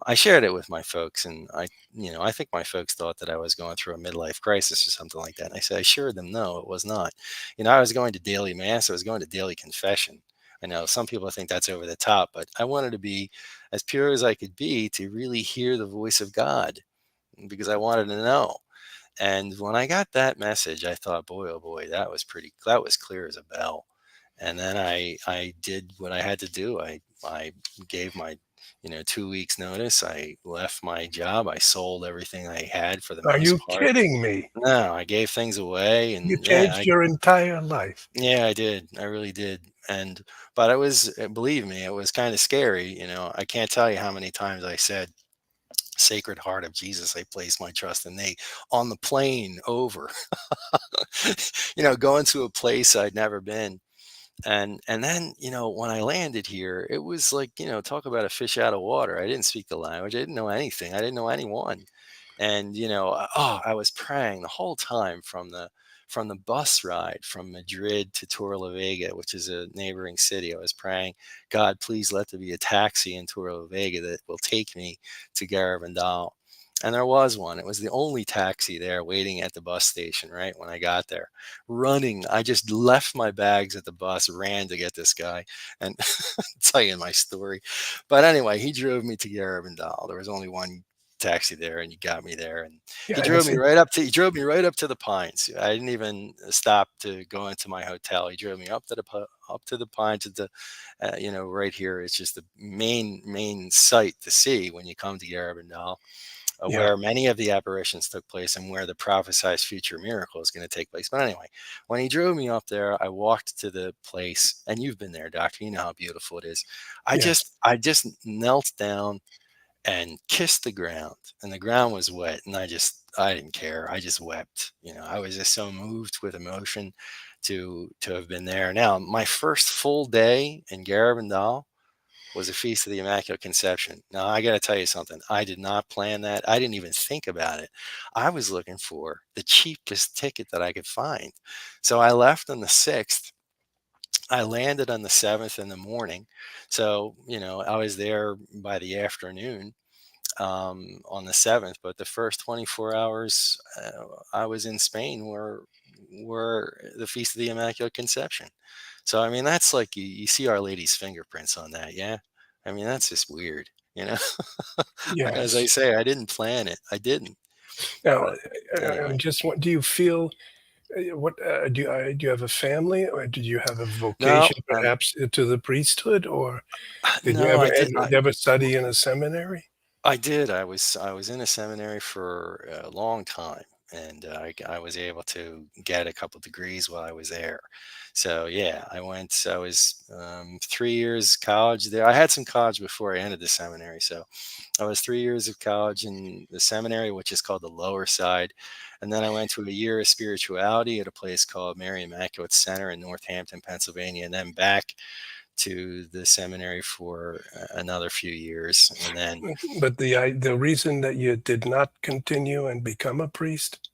I shared it with my folks, and I think my folks thought that I was going through a midlife crisis or something like that. And I said, I assured them, no, it was not. I was going to daily mass, I was going to daily confession. I know some people think that's over the top, but I wanted to be as pure as I could be to really hear the voice of God because I wanted to know. And when I got that message, I thought, boy, oh boy, that was clear as a bell. And then I did what I had to do. I gave my 2 weeks notice. I left my job. I sold everything I had for the Are most you part. kidding me? No, I gave things away, You and changed your entire life. I did. I really did. And but it was, believe me, it was kind of scary. I can't tell you how many times I said, Sacred Heart of Jesus, I place my trust in thee, on the plane over, going to a place I'd never been. And then, when I landed here, it was like, talk about a fish out of water. I didn't speak the language. I didn't know anything. I didn't know anyone. And I was praying the whole time from the bus ride from Madrid to Torrelavega, which is a neighboring city. I was praying, God, please let there be a taxi in Torrelavega that will take me to Garabandal. And there was one. It was the only taxi there waiting at the bus station right when I got there. Running, I just left my bags at the bus, ran to get this guy, and tell you my story. But anyway, he drove me to Garabandal. There was only one taxi there, and he got me there, and Yeah, and see, he drove me right up to the Pines. I didn't even stop to go into my hotel. He drove me up to up to the Pines, to the right here. It's just the main site to see when you come to Garabandal, yeah, where many of the apparitions took place and where the prophesied future miracle is going to take place. But anyway, when he drove me up there, I walked to the place, and you've been there, doctor. You know how beautiful it is. yes, I just knelt down and kissed the ground, and the ground was wet, and I didn't care. I just wept. I was just so moved with emotion to have been there. Now, my first full day in Garabandal was a Feast of the Immaculate Conception. Now, I got to tell you something. I did not plan that. I didn't even think about it. I was looking for the cheapest ticket that I could find. So I left on the 6th. I landed on the 7th in the morning. So, I was there by the afternoon on the 7th, but the first 24 hours I was in Spain were the Feast of the Immaculate Conception. So I mean, that's like you see Our Lady's fingerprints on that, yeah. I mean, that's just weird, you know. As I yes. say, I didn't plan it. I didn't. Now, But I'm anyway, just do you feel what do you have a family, or did you have a no, vocation perhaps to the priesthood, or did you no, ever I did. ever study in a seminary? I did. I was in a seminary for a long time, and I was able to get a couple degrees while I was there. So yeah, I went. I was 3 years college there. I had some college before I entered the seminary, so I was 3 years of college in the seminary, which is called the lower side, and then I went to a year of spirituality at a place called Mary Immaculate Center in Northampton, Pennsylvania, and then back to the seminary for another few years, and then But the reason that you did not continue and become a priest?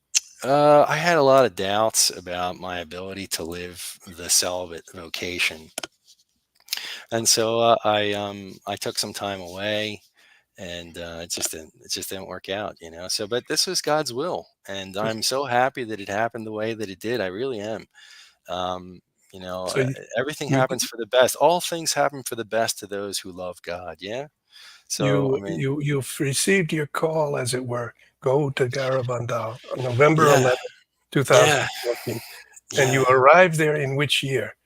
I had a lot of doubts about my ability to live the celibate vocation, and so I took some time away, and it just didn't work out, So, but this was God's will, and I'm so happy that it happened the way that it did. I really am. Um, So everything you happens for the best. All things happen for the best to those who love God. Yeah. So, I mean, you've received your call, as it were. Go to Garabandal on November yeah, 11th, yeah, 2014. And you yeah. arrived there in which year?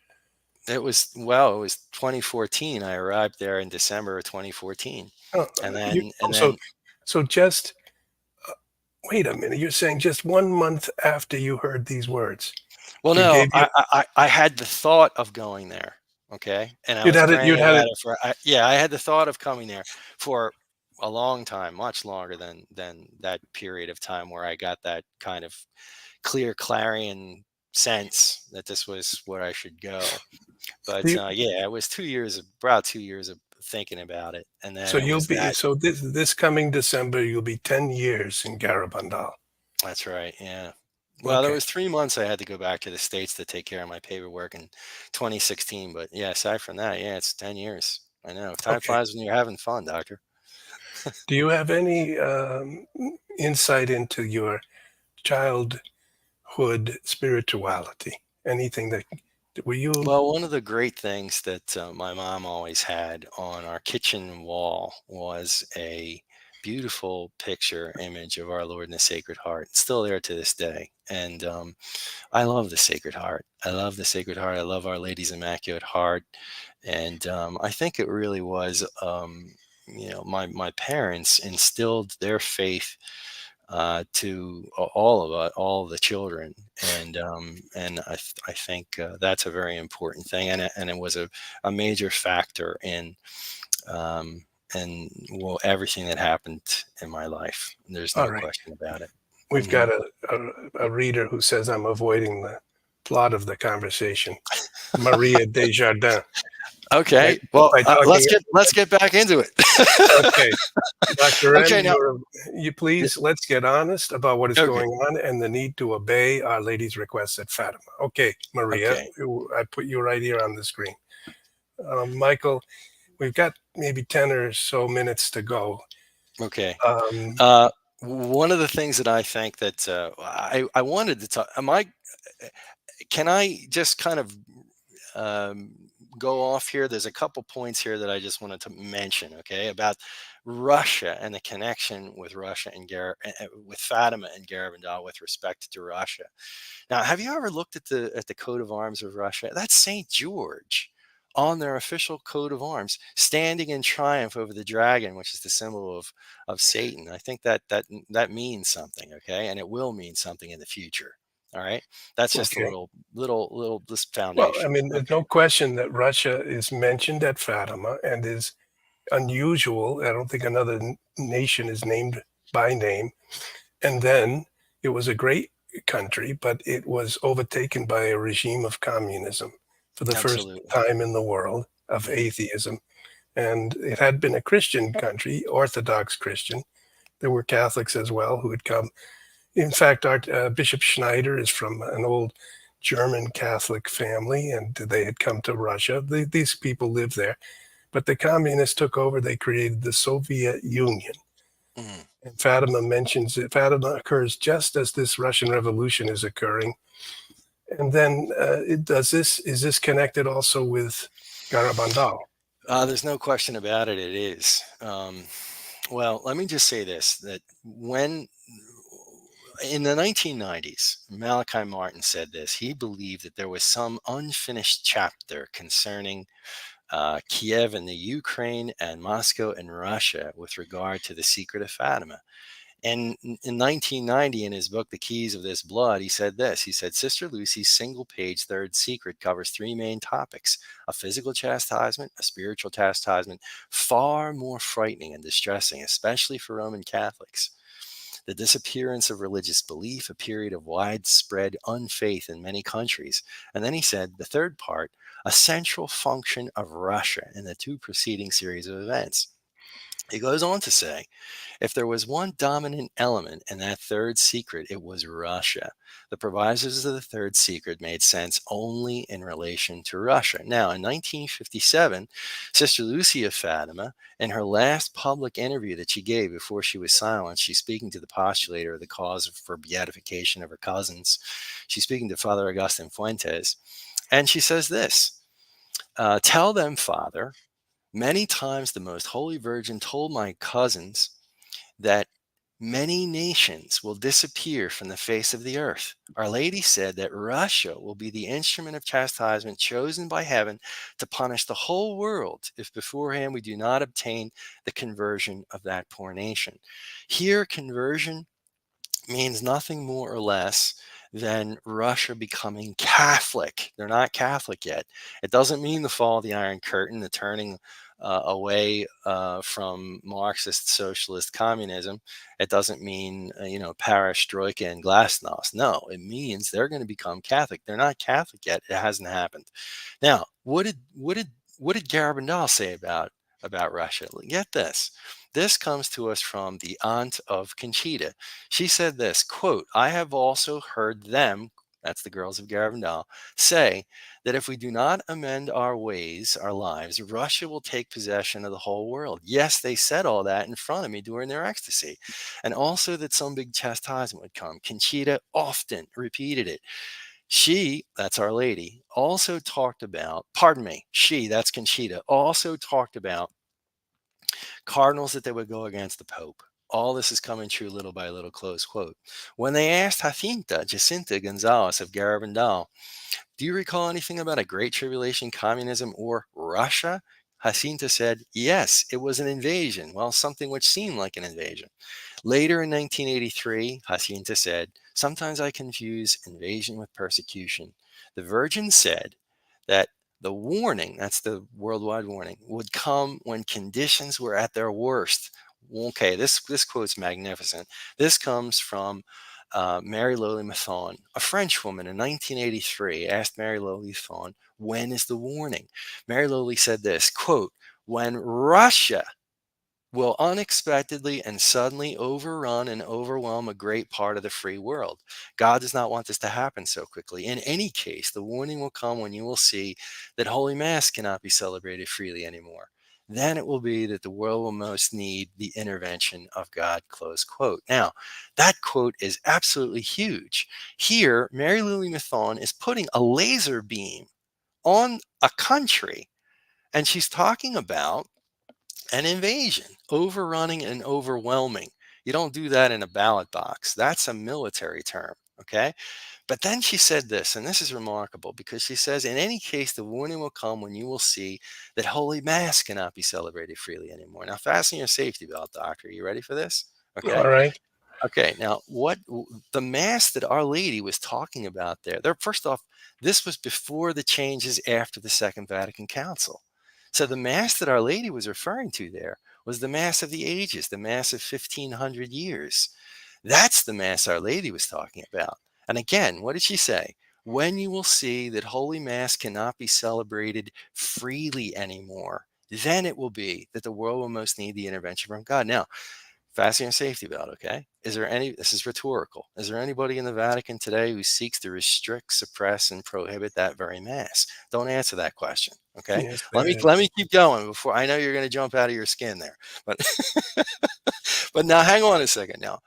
It was 2014. I arrived there in December of 2014. Oh, And you, then, oh, so just wait a minute. You're saying just 1 month after you heard these words, well, you no, gave you I had the thought of going there. Okay. And I you'd was had it you'd praying had about it. it yeah, I had the thought of coming there for a long time, much longer than that period of time where I got that kind of clear clarion sense that this was where I should go. But You, yeah, it was about 2 years of thinking about it, and so then it you'll was be that. so this coming December you'll be 10 years in Garabandal. That's right. Yeah. Well, there Okay. was 3 months I had to go back to the States to take care of my paperwork in 2016. But yeah, aside from that, yeah, it's 10 years. I know time Okay. flies when you're having fun, doctor. Do you have any insight into your childhood spirituality? Anything that were you? Well, one of the great things that my mom always had on our kitchen wall was a beautiful picture image of our Lord in the Sacred Heart. It's still there to this day. And I love the Sacred Heart. I love the Sacred Heart. I love Our Lady's Immaculate Heart. And I think it really was, my parents instilled their faith to all of us, all of the children, and I think that's a very important thing, and it was a major factor um, in well everything that happened in my life. There's All no right. question about it. We've Hmm. got a reader who says I'm avoiding the plot of the conversation. Maria Desjardins. By, Okay, well, by talking. let's get back into it. Okay. Dr. M, Okay, now. you Yeah, please, let's get honest about what is okay, going on and the need to obey Our Lady's requests at Fatima. Okay, Maria, okay, I put you right here on the screen. Michael, we've got maybe 10 or so minutes to go. okay. Um, Uh, One of the things that I think that I wanted to talk. Can I just kind of um, go off here? There's a couple points here that I just wanted to mention. Okay, about Russia and the connection with Russia and with Fatima and Garabandal with respect to Russia. Now, have you ever looked at the coat of arms of Russia? That's Saint George on their official coat of arms, standing in triumph over the dragon, which is the symbol of Satan. I think that means something, okay, and it will mean something in the future. All right, that's just a okay. little this Well, I foundation. mean, there's Okay. no question that Russia is mentioned at Fatima and is unusual. I don't think another nation is named by name. And then it was a great country, but it was overtaken by a regime of communism for the first Absolutely. time in the world, of Hmm. atheism. And it had been a Christian country, Orthodox Christian. There were Catholics as well who had come. In fact, our Bishop Schneider is from an old German Catholic family, and they had come to Russia. These people lived there, but the communists took over. They created the Soviet Union. Hmm. And Fatima mentions it. Fatima occurs just as this Russian Revolution is occurring. And then is this connected also with Garabandal? There's no question about it. It is. Well, let me just say this: that when in the 1990s, Malachi Martin said this. He believed that there was some unfinished chapter concerning Kiev and the Ukraine and Moscow and Russia with regard to the secret of Fatima. And in 1990, in his book, The Keys of This Blood, he said this. He said, Sister Lucy's single page third secret covers three main topics: a physical chastisement, a spiritual chastisement, far more frightening and distressing, especially for Roman Catholics, the disappearance of religious belief, a period of widespread unfaith in many countries. And then he said, the third part, a central function of Russia in the two preceding series of events. He goes on to say, if there was one dominant element in that third secret, it was Russia. The provisos of the third secret made sense only in relation to Russia. Now, in 1957, Sister Lucia Fatima, in her last public interview that she gave before she was silenced, she's speaking to the postulator of the cause for beatification of her cousins. She's speaking to Father Augustin Fuentes, and she says this. Tell them, Father, many times the Most Holy Virgin told my cousins that many nations will disappear from the face of the earth. Our Lady said that Russia will be the instrument of chastisement chosen by heaven to punish the whole world if beforehand we do not obtain the conversion of that poor nation. Here, conversion means nothing more or less than Russia becoming Catholic. They're not Catholic yet. It doesn't mean the fall of the Iron Curtain, the turning away from Marxist, socialist communism. It doesn't mean, perestroika and glasnost. No, it means they're going to become Catholic. They're not Catholic yet. It hasn't happened. Now, what did Garabandal say about Russia? Get this. This comes to us from the aunt of Conchita. She said this, quote, I have also heard them, that's the girls of Garabandal, say that if we do not amend our ways, our lives, Russia will take possession of the whole world. Yes, they said all that in front of me during their ecstasy. And also that some big chastisement would come. Conchita often repeated it. She, that's Our Lady, also talked about, pardon me, she, that's Conchita, also talked about cardinals that they would go against the Pope. All this is coming true little by little, close quote. When they asked Jacinta Gonzalez of Garabandal, do you recall anything about a Great Tribulation, communism, or Russia? Jacinta said, yes, it was an invasion. Well, something which seemed like an invasion. Later in 1983, Jacinta said, sometimes I confuse invasion with persecution. The Virgin said that the warning, that's the worldwide warning, would come when conditions were at their worst. Okay, this quote's magnificent. This comes from Mary Lowly Mathon, a French woman in 1983 asked Mary Lowly Mathon, when is the warning? Mary Lowly said this, quote, when Russia will unexpectedly and suddenly overrun and overwhelm a great part of the free world. God does not want this to happen so quickly. In any case, the warning will come when you will see that Holy Mass cannot be celebrated freely anymore. Then it will be that the world will most need the intervention of God, close quote. Now, that quote is absolutely huge. Here, Mary Lily Mathon is putting a laser beam on a country, and she's talking about an invasion, overrunning and overwhelming. You don't do that in a ballot box. That's a military term. Okay. But then she said this, and this is remarkable because she says, in any case, the warning will come when you will see that Holy Mass cannot be celebrated freely anymore. Now, fasten your safety belt, doctor. Are you ready for this? All Okay. right. Okay, now the mass that Our Lady was talking about there, first off, this was before the changes after the Second Vatican Council. So the mass that Our Lady was referring to there was the mass of the ages, the mass of 1500 years. That's the mass Our Lady was talking about. And again, what did she say? When you will see that Holy Mass cannot be celebrated freely anymore, then it will be that the world will most need the intervention from God. Now, fasten your safety belt, okay? This is rhetorical. Is there anybody in the Vatican today who seeks to restrict, suppress, and prohibit that very mass? Don't answer that question, okay? Yes, Let there me is. let me keep going before I know you're going to jump out of your skin there. But but now hang on a second now.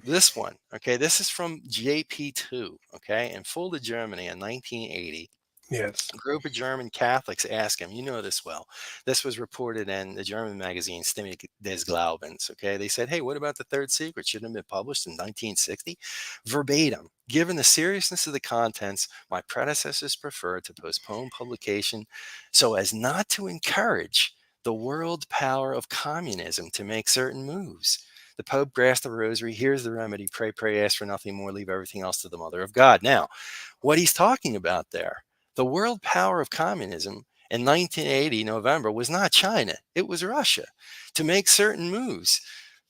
This one, okay, this is from JP2, okay, in Fulda, Germany in 1980. Yes. A group of German Catholics asked him, you know this well. This was reported in the German magazine Stimme des Glaubens. Okay. They said, hey, what about the third secret? Shouldn't have been published in 1960? Verbatim. Given the seriousness of the contents, my predecessors preferred to postpone publication so as not to encourage the world power of communism to make certain moves. The Pope grasped the rosary. Here's the remedy. Pray, pray, ask for nothing more. Leave everything else to the Mother of God. Now, what he's talking about there, the world power of communism in 1980 November was not China, it was Russia to make certain moves.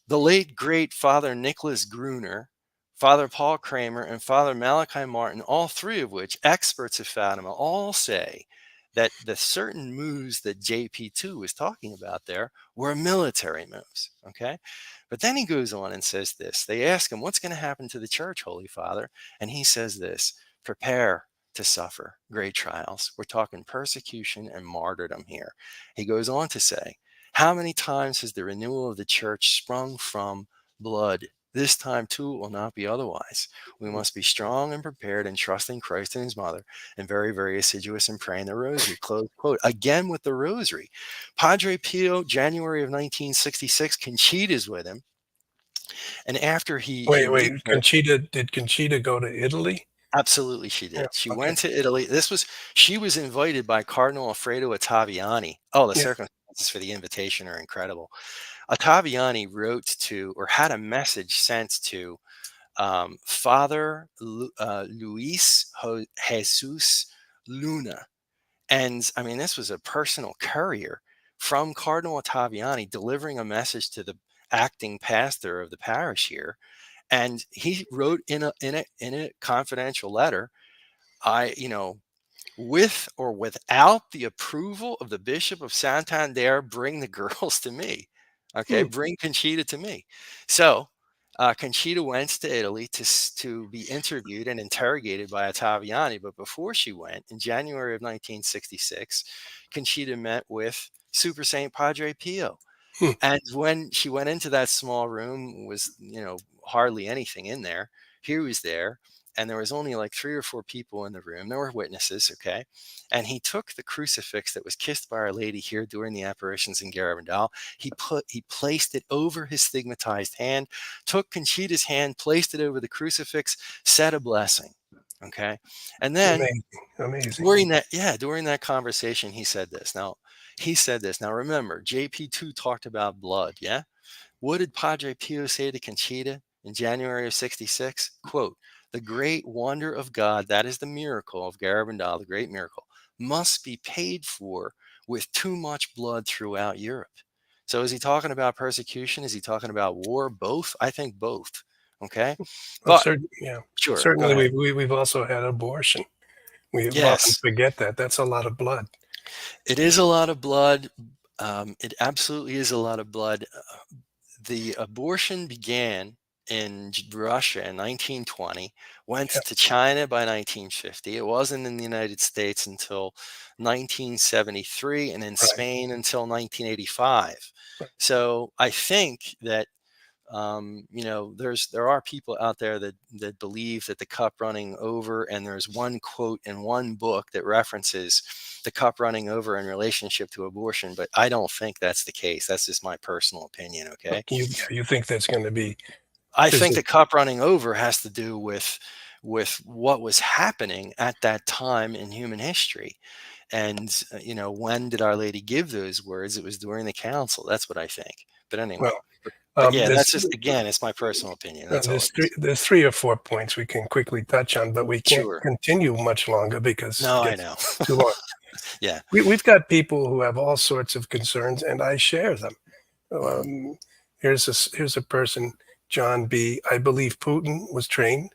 The late great Father Nicholas Gruner, Father Paul Kramer, and Father Malachi Martin, all three of which experts of Fatima, all say that the certain moves that JP2 was talking about there were military moves. Okay. But then he goes on and says this. They ask him, what's going to happen to the church, Holy Father? And he says this: prepare to suffer great trials. We're talking persecution and martyrdom here. He goes on to say, how many times has the renewal of the church sprung from blood? This time, too, it will not be otherwise. We must be strong and prepared and trust in Christ and his mother, and very, very assiduous in praying the rosary. Close quote. Again with the rosary. Padre Pio, January of 1966, Conchita's with him. And after he Wait. meets her, Conchita go to Italy? absolutely she Yeah. did. She Okay. went to Italy. She was invited by Cardinal Alfredo Ottaviani. Oh, the Yeah. circumstances for the invitation are incredible. Ottaviani wrote to, or had a message sent to, Father Luis Jesus Luna. And I mean, this was a personal courier from Cardinal Ottaviani delivering a message to the acting pastor of the parish here. And he wrote in a confidential letter, I, with or without the approval of the Bishop of Santander, bring the girls to me. Okay, Hmm. bring Conchita to me. So Conchita went to Italy to be interviewed and interrogated by Ottaviani. But before she went, in January of 1966, Conchita met with Super Saint Padre Pio. Hmm. And when she went into that small room, was, hardly anything in there. He was there, and there was only like 3 or 4 people in the room. There were witnesses, okay? And he took the crucifix that was kissed by Our Lady here during the apparitions in Garabandal. He placed it over his stigmatized hand, took Conchita's hand, placed it over the crucifix, said a blessing. Okay. And then Amazing. Amazing. during that conversation, he said this. Now remember, JP2 talked about blood. Yeah. What did Padre Pio say to Conchita in January of 66? Quote, the great wonder of God, that is the miracle of Garabandal, the great miracle, must be paid for with too much blood throughout Europe. So is he talking about persecution? Is he talking about war? Both? I think both. Okay. Well, But yeah. sure, go Certainly, ahead. we've also had abortion. We often Yes, forget that. That's a lot of blood. it is a lot of blood. It absolutely is a lot of blood. The abortion began in Russia in 1920, went Yeah. to China by 1950. It wasn't in the United States until 1973, and in Right. Spain until 1985. So I think that, there are people out there that believe that the cup running over, and there's one quote in one book that references the cup running over in relationship to abortion, but I don't think that's the case. That's just my personal opinion. Okay. You think that's going to be I think physical? the cup running over has to do with what was happening at that time in human history. And when did Our Lady give those words? It was during the council. That's what I think. But anyway, Well, but yeah, there's that's just, again, it's my personal opinion. That's all it is. there's 3 or 4 points we can quickly touch on, but we can't Sure. continue much longer because it No, I gets know. too long. Yeah. We've got people who have all sorts of concerns, and I share them. Mhm. Here's a person, John B. I believe Putin was trained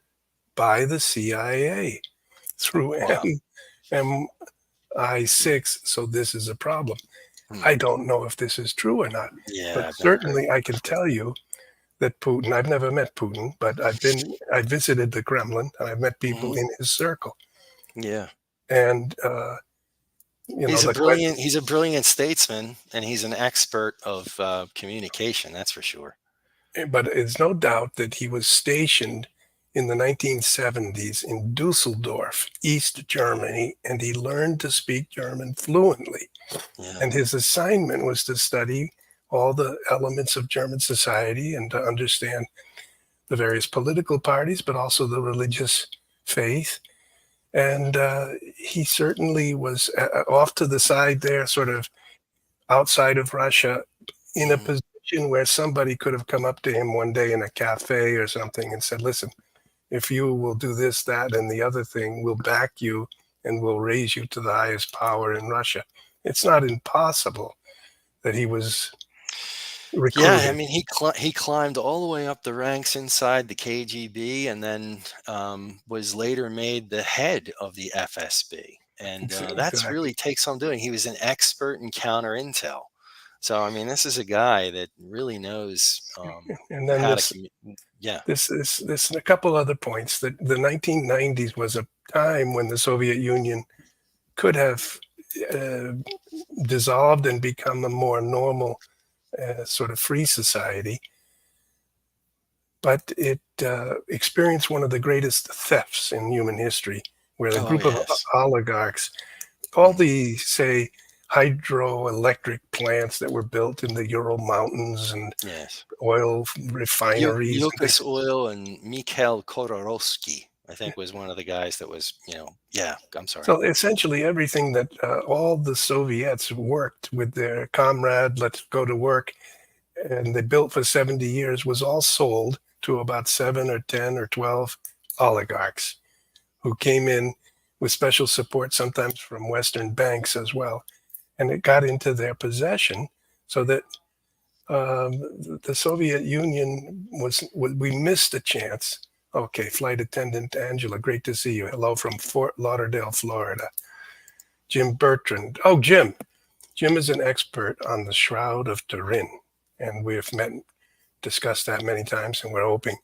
by the CIA through Wow. MI6, so this is a problem. Hmm. I don't know if this is true or not, but Yeah, I've never heard certainly I can tell you that Putin, I've never met Putin, but I visited the Kremlin and I've met that. people in his circle. Yeah. And, He's a the brilliant he's a brilliant statesman, and he's an expert of communication, that's for sure. but it's no doubt that he was stationed in the 1970s in Dusseldorf, East Germany, and he learned to speak German fluently. Yeah. And his assignment was to study all the elements of German society and to understand the various political parties, but also the religious faith. And he certainly was off to the side there, sort of outside of Russia, in a Mhm. position where somebody could have come up to him one day in a cafe or something and said, listen, if you will do this, that, and the other thing, we'll back you and we'll raise you to the highest power in Russia. It's not impossible that he was Yeah, I recruited. mean, he climbed all the way up the ranks inside the KGB, and then was later made the head of the FSB. and that's Exactly. really takes some doing. He was an expert in counter intel. So I mean, this is a guy that really knows And then how to this communicate. Yeah. this and a couple other points that the 1990s was a time when the Soviet Union could have uh, dissolved and become a more normal sort of free society, but it experienced one of the greatest thefts in human history, where a Oh group of yes. oligarchs, all Mhm. the, say, hydroelectric plants that were built in the Ural Mountains and Yes. oil refineries and Yukos things. Oil and Mikhail Khodorkovsky, I think, was one of the guys that was, yeah, I'm sorry. So essentially, everything that all the Soviets worked with their comrade, let's go to work, and they built for 70 years was all sold to about 7 or 10 or 12 oligarchs who came in with special support, sometimes from Western banks as well. And it got into their possession so that the Soviet Union we missed a chance. Okay, flight attendant Angela, great to see you. Hello from Fort Lauderdale, Florida. Jim Bertrand. Oh, Jim. Jim is an expert on the Shroud of Turin, and we have met, discussed that many times, and we're hoping.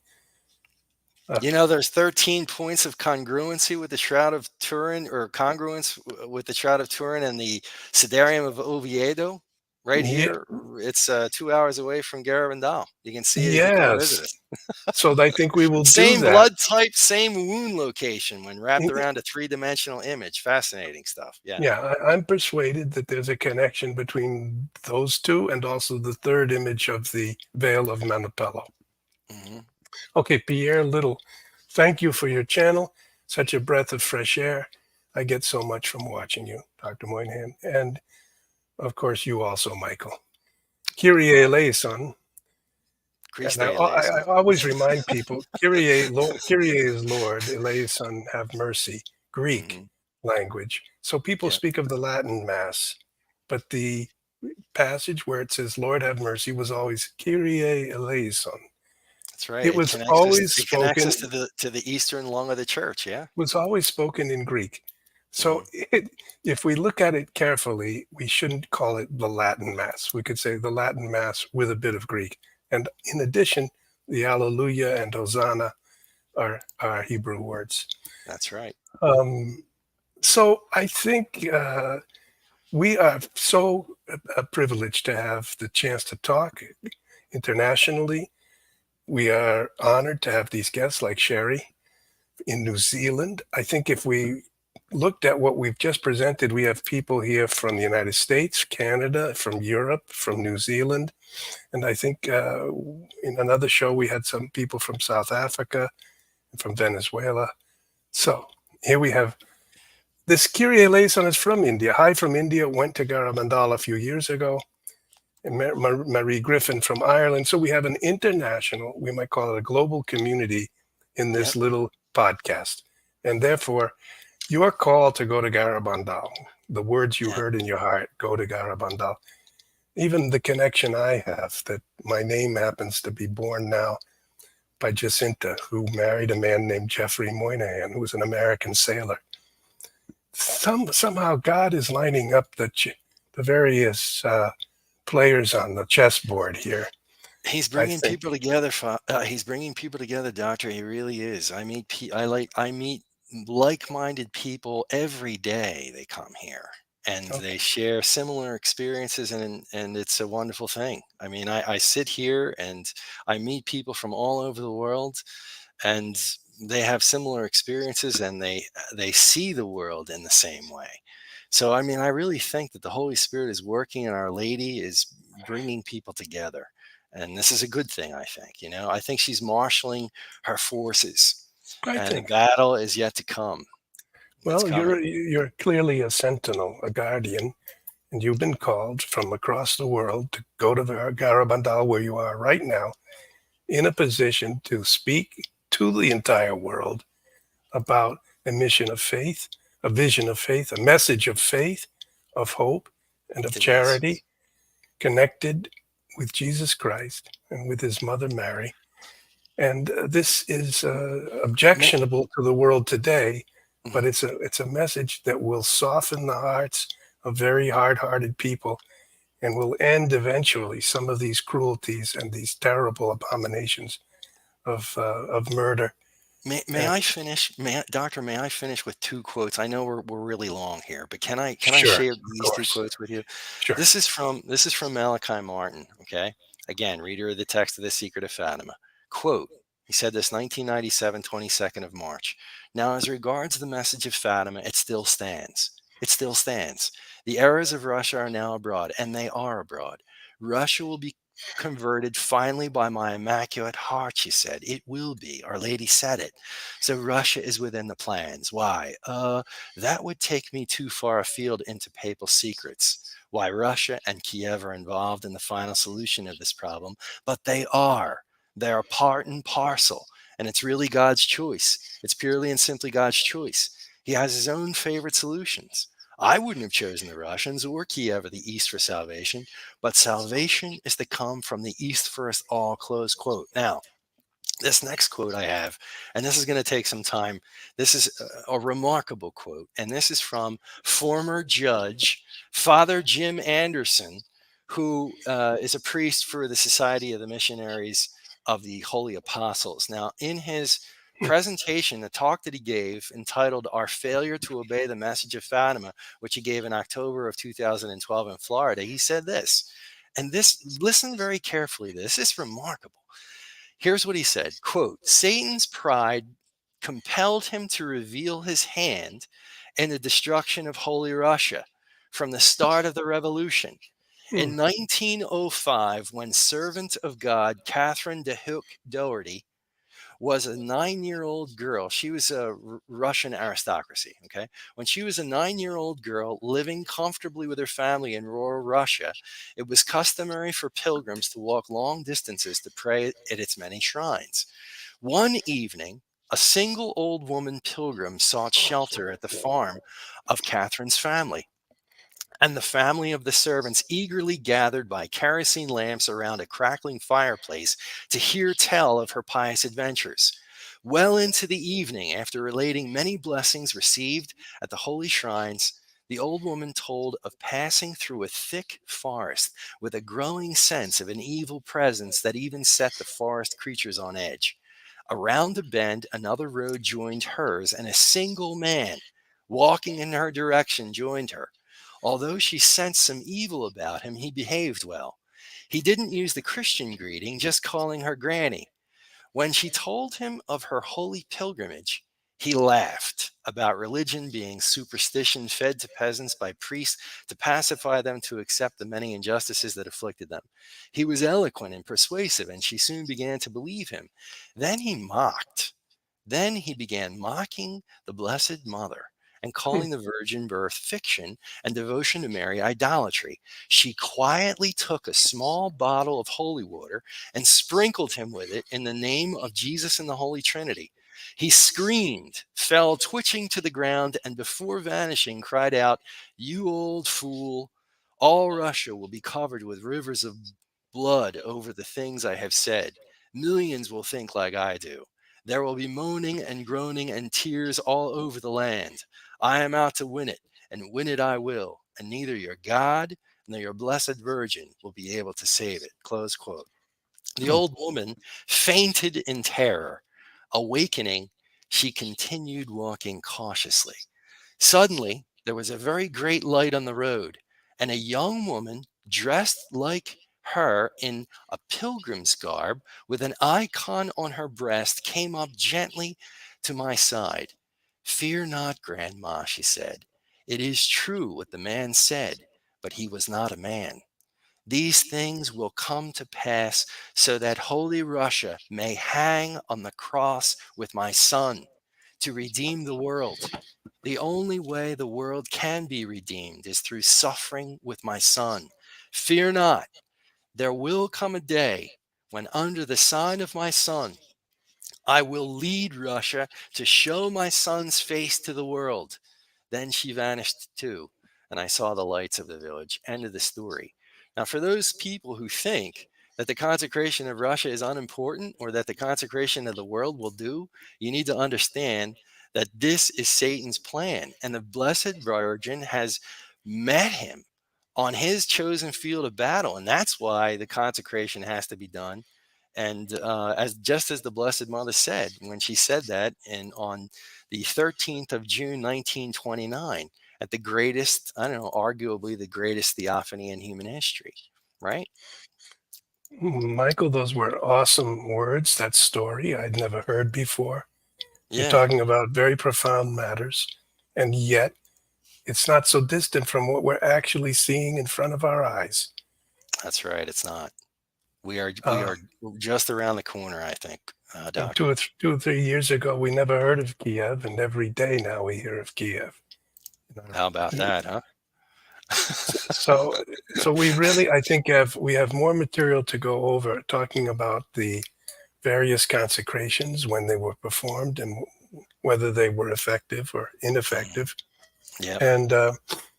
Uh, There's 13 points of congruency with the Shroud of Turin, or congruence with the Shroud of Turin and the Sidarium of Oviedo right yeah, here. It's 2 hours away from Garabandal. You can see it if you come visit yes. us. So I think we will do Same that. blood type, same wound location when wrapped around a three-dimensional image. Fascinating stuff. Yeah. Yeah, I'm persuaded that there's a connection between those two and also the third image of the Vale of Manipello. Hmm. Okay, Pierre Little, thank you for your channel. Such a breath of fresh air. I get so much from watching you, Dr. Moynihan. And of course, you also, Michael. Kyrie Well, eleison. And Christe I eleison. always remind people, Kyrie, Lord, Kyrie is Lord, eleison, have mercy, Greek Hmm. language. So people Yeah, speak of the Latin Mass, but the passage where it says, Lord, have mercy, was always Kyrie eleison. that's right. It It was connects us. always It connects us spoken, to the eastern lung of the church. Yeah. in Greek. So Hmm. if we look at it carefully, we shouldn't call it the Latin Mass. We could say the Latin Mass with a bit of Greek. And in addition, the Alleluia and Hosanna are Hebrew words. That's right. Um, so I think we are so privileged to have the chance to talk internationally. We are honored to have these guests like Sherry in New Zealand. I think if we looked at what we've just presented, we have people here from the United States, Canada, from Europe, from New Zealand. And I think in another show, we had some people from South Africa, from Venezuela. So here we have this Kyrie eleison is from India. Hi from India, went to Garabandal a few years ago. And Marie Griffin from Ireland. So we have an international, we might call it a global community in Yep. this little podcast. And therefore, your call to go to Garabandal, the words you Yeah. heard in your heart, go to Garabandal. Even the connection I have that my name happens to be born now by Jacinta, who married a man named Jeffrey Moynihan, who was an American sailor. Somehow God is lining up the various players on the chessboard here. He's I bringing think. people together. He's bringing people together, Doctor. He really is. I meet like-minded people every day. They come here and Okay. they share similar experiences, and it's a wonderful thing. I mean, I sit here and I meet people from all over the world, and they have similar experiences, and they see the world in the same way. So I mean, I really think that the Holy Spirit is working, and Our Lady is bringing people together, and this is a good thing. I think she's marshaling her forces, I and a think. battle is yet to come. It's Well, coming. you're clearly a sentinel, a guardian, and you've been called from across the world to go to Garabandal, where you are right now, in a position to speak to the entire world about a mission of faith, a vision of faith, a message of faith, of hope, and of It is. charity, connected with Jesus Christ and with his mother Mary. And this is objectionable to the world today but Mhm. it's a message that will soften the hearts of very hard-hearted people and will end eventually some of these cruelties and these terrible abominations of murder. May And I finish? Doctor, may I finish with two quotes? I know we're really long here, but can I sure, share of these two course, quotes with you? sure. This is from Malachi Martin. Okay, again, reader of the text of the Secret of Fatima. Quote. He said this 1997, 22nd of March. Now, as regards the message of Fatima, it still stands. It still stands. The errors of Russia are now abroad, and they are abroad. Russia will be converted finally by my immaculate heart, she said. It will be. Our Lady said it. So Russia is within the plans. Why? That would take me too far afield into papal secrets. Why Russia and Kiev are involved in the final solution of this problem, but they are. They are part and parcel, and it's really God's choice. It's purely and simply God's choice. He has his own favorite solutions. I wouldn't have chosen the Russians or Kiev or the East for salvation, but salvation is to come from the East first, all close quote. Now, this next quote I have, and this is going to take some time. This is a remarkable quote, and this is from former judge Father Jim Anderson, who is a priest for the Society of the Missionaries of the Holy Apostles. Now, in his presentation, the talk that he gave entitled Our Failure to Obey the Message of Fatima, which he gave in October of 2012 in Florida, he said this, and this, listen very carefully, this is remarkable. Here's what he said, quote, Satan's pride compelled him to reveal his hand in the destruction of Holy Russia from the start of the revolution. Hmm. In 1905, when servant of God Catherine de Hook Doherty was a 9-year-old girl. She was a Russian aristocracy. Okay. When she was a 9-year-old girl living comfortably with her family in rural Russia, it was customary for pilgrims to walk long distances to pray at its many shrines. One evening, a single old woman pilgrim sought shelter at the farm of Catherine's family, and the family of the servants eagerly gathered by kerosene lamps around a crackling fireplace to hear tell of her pious adventures. Well into the evening, after relating many blessings received at the holy shrines, the old woman told of passing through a thick forest with a growing sense of an evil presence that even set the forest creatures on edge. Around a bend, another road joined hers, and a single man walking in her direction joined her. Although she sensed some evil about him, he behaved well. He didn't use the Christian greeting, just calling her Granny. When she told him of her holy pilgrimage, he laughed about religion being superstition fed to peasants by priests to pacify them to accept the many injustices that afflicted them. He was eloquent and persuasive, and she soon began to believe him. Then he mocked. Then he began mocking the Blessed Mother and Hmm. calling the virgin birth fiction and devotion to Mary idolatry. She quietly took a small bottle of holy water and sprinkled him with it in the name of Jesus and the Holy Trinity. He screamed, fell twitching to the ground, and before vanishing, cried out, You old fool! All Russia will be covered with rivers of blood over the things I have said. Millions will think like I do. There will be moaning and groaning and tears all over the land. I am out to win it, and win it I will, and neither your God nor your blessed Virgin will be able to save it. Close quote. The Hmm. old woman fainted in terror. Awakening, she continued walking cautiously. Suddenly, there was a very great light on the road, and a young woman dressed like her in a pilgrim's garb with an icon on her breast came up gently to my side. Fear not, Grandma, she said. It is true what the man said, but he was not a man. These things will come to pass so that Holy Russia may hang on the cross with my son to redeem the world. The only way the world can be redeemed is through suffering with my son. Fear not, there will come a day when, under the sign of my son, I will lead Russia to show my son's face to the world. Then she vanished too, and I saw the lights of the village. End of the story. Now, for those people who think that the consecration of Russia is unimportant or that the consecration of the world will do, you need to understand that this is Satan's plan, and the Blessed Virgin has met him on his chosen field of battle, and that's why the consecration has to be done. And as just as the Blessed Mother said when she said that, and on the 13th of June, 1929, at the greatest, I don't know, arguably the greatest theophany in human history, right? Michael, those were awesome words. That story I'd never heard before. You're Yeah, talking about very profound matters, and yet it's not so distant from what we're actually seeing in front of our eyes. that's right. It's not. We Uh, are just around the corner, I think, and Doctor. 2 or 3 years ago, we never heard of Kiev, and every day now we hear of Kiev. You know, How about that, huh? so, so we really, I think, we have more material to go over, talking about the various consecrations when they were performed and whether they were effective or ineffective. Yep. And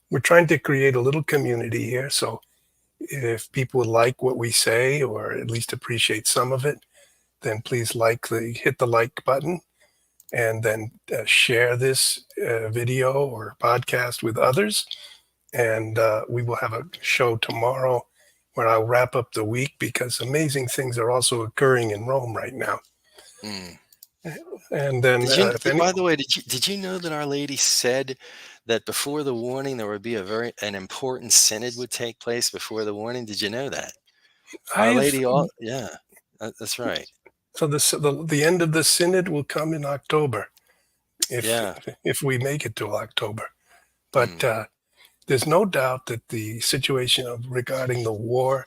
we're trying to create a little community here. So if people like what we say, or at least appreciate some of it, then please hit the like button, and then share this video or podcast with others. And we will have a show tomorrow where I'll wrap up the week, because amazing things are also occurring in Rome right now. Mm. And then Did you? if any, By the way, did you know that Our Lady said that before the warning there would be an important synod would take place before the warning? Did you know that? I Our have, Lady, all yeah, that's right. so the end of the synod will come in October, if Yeah. if we make it to October. But Mm. there's no doubt that the situation regarding the war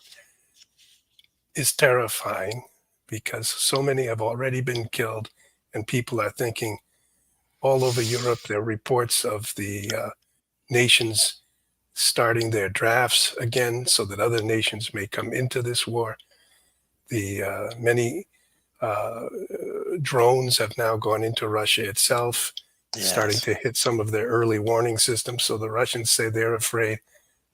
is terrifying, because so many have already been killed, and people are thinking all over Europe. There are reports of the nations starting their drafts again so that other nations may come into this war. The many uh, drones have now gone into Russia itself, starting Yes. to hit some of their early warning systems. So the Russians say they're afraid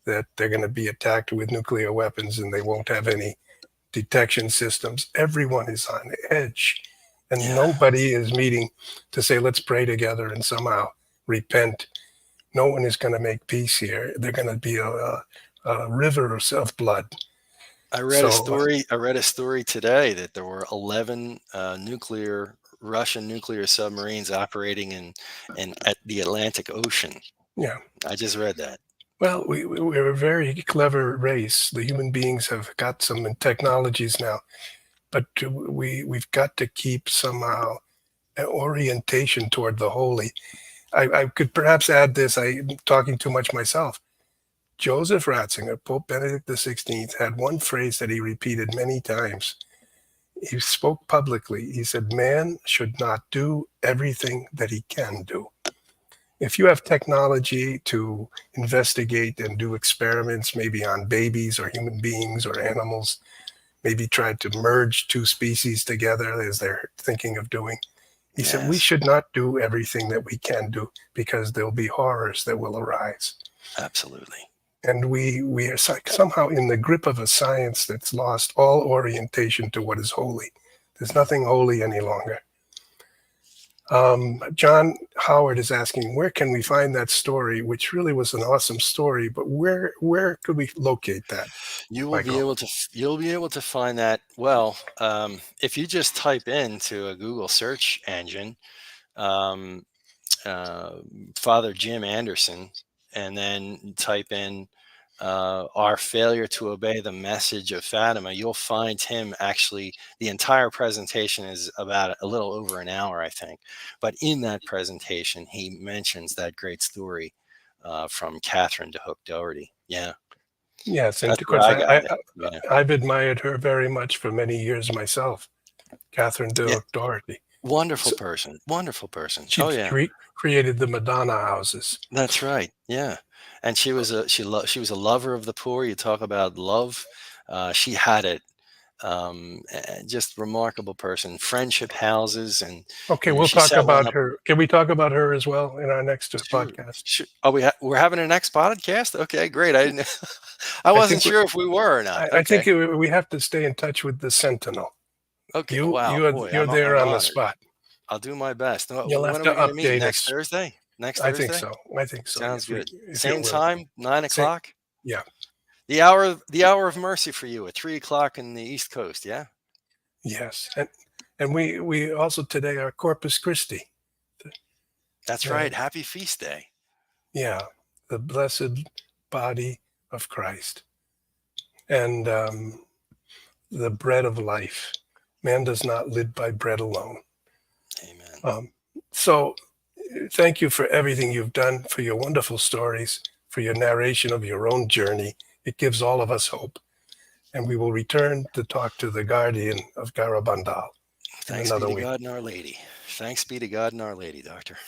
that they're going to be attacked with nuclear weapons and they won't have any detection systems. Everyone is on edge, and Yeah. nobody is meeting to say, let's pray together and somehow repent. No one is going to make peace here. They're going to be a river of blood. So, I read a story today that there were 11 nuclear Russian nuclear submarines operating in at the Atlantic Ocean. yeah. I just read that. Well, we're a very clever race. The human beings have got some technologies now, but we've got to keep somehow an orientation toward the holy. I could perhaps add this. I'm talking too much myself. Joseph Ratzinger, Pope Benedict XVI, had one phrase that he repeated many times. He spoke publicly. He said, man should not do everything that he can do. If you have technology to investigate and do experiments, maybe on babies or human beings or animals, maybe try to merge two species together as they're thinking of doing, he said, we Yes, should not do everything that we can do, because there'll be horrors that will arise. absolutely. And we are somehow in the grip of a science that's lost all orientation to what is holy. There's nothing holy any longer. John Howard is asking, where can we find that story, which really was an awesome story, but where could we locate that, Michael? You'll be able to find that. Well, if you just type into a Google search engine, um, uh, Father Jim Anderson, and then type in our failure to obey the message of Fatima, you'll find him actually. The entire presentation is about a little over an hour, I think. But in that presentation, he mentions that great story from Catherine de Hook Doherty. Yeah, Yes, and that's of where course, I got it. Yeah. I've admired her very much for many years myself, Catherine Yeah. de Doherty. Wonderful So person. Wonderful person. she Oh yeah. created the Madonna houses. That's right. Yeah. And she was a lover of the poor. You talk about love. She had it. Just remarkable person. Friendship houses, and Okay, we'll she talk set one about up. her. Can we talk about her as well in our next Sure. podcast? Sure. Oh, we're having a next podcast. Okay, great. I didn't. I I wasn't think sure if we were or not. I think Okay. we have to stay in touch with the Sentinel. Okay. Wow, boy, You're there I'm on the honored. spot. I'll do my best. You'll have When are to we going to meet? update Next us. Thursday? Next I think Thursday? so. I think so. Sounds good. If you're Same willing. time, 9 Say, o'clock? yeah. The hour of mercy for you at 3 o'clock in the East Coast, yeah? Yes. And we also today are Corpus Christi. That's Uh, right. Happy feast day. yeah. The blessed body of Christ and the bread of life. Man does not live by bread alone. Amen. So thank you for everything you've done, for your wonderful stories, for your narration of your own journey. It gives all of us hope. And we will return to talk to the guardian of Garabandal in Thanks be another to week. God and Our Lady. Thanks be to God and Our Lady, Doctor.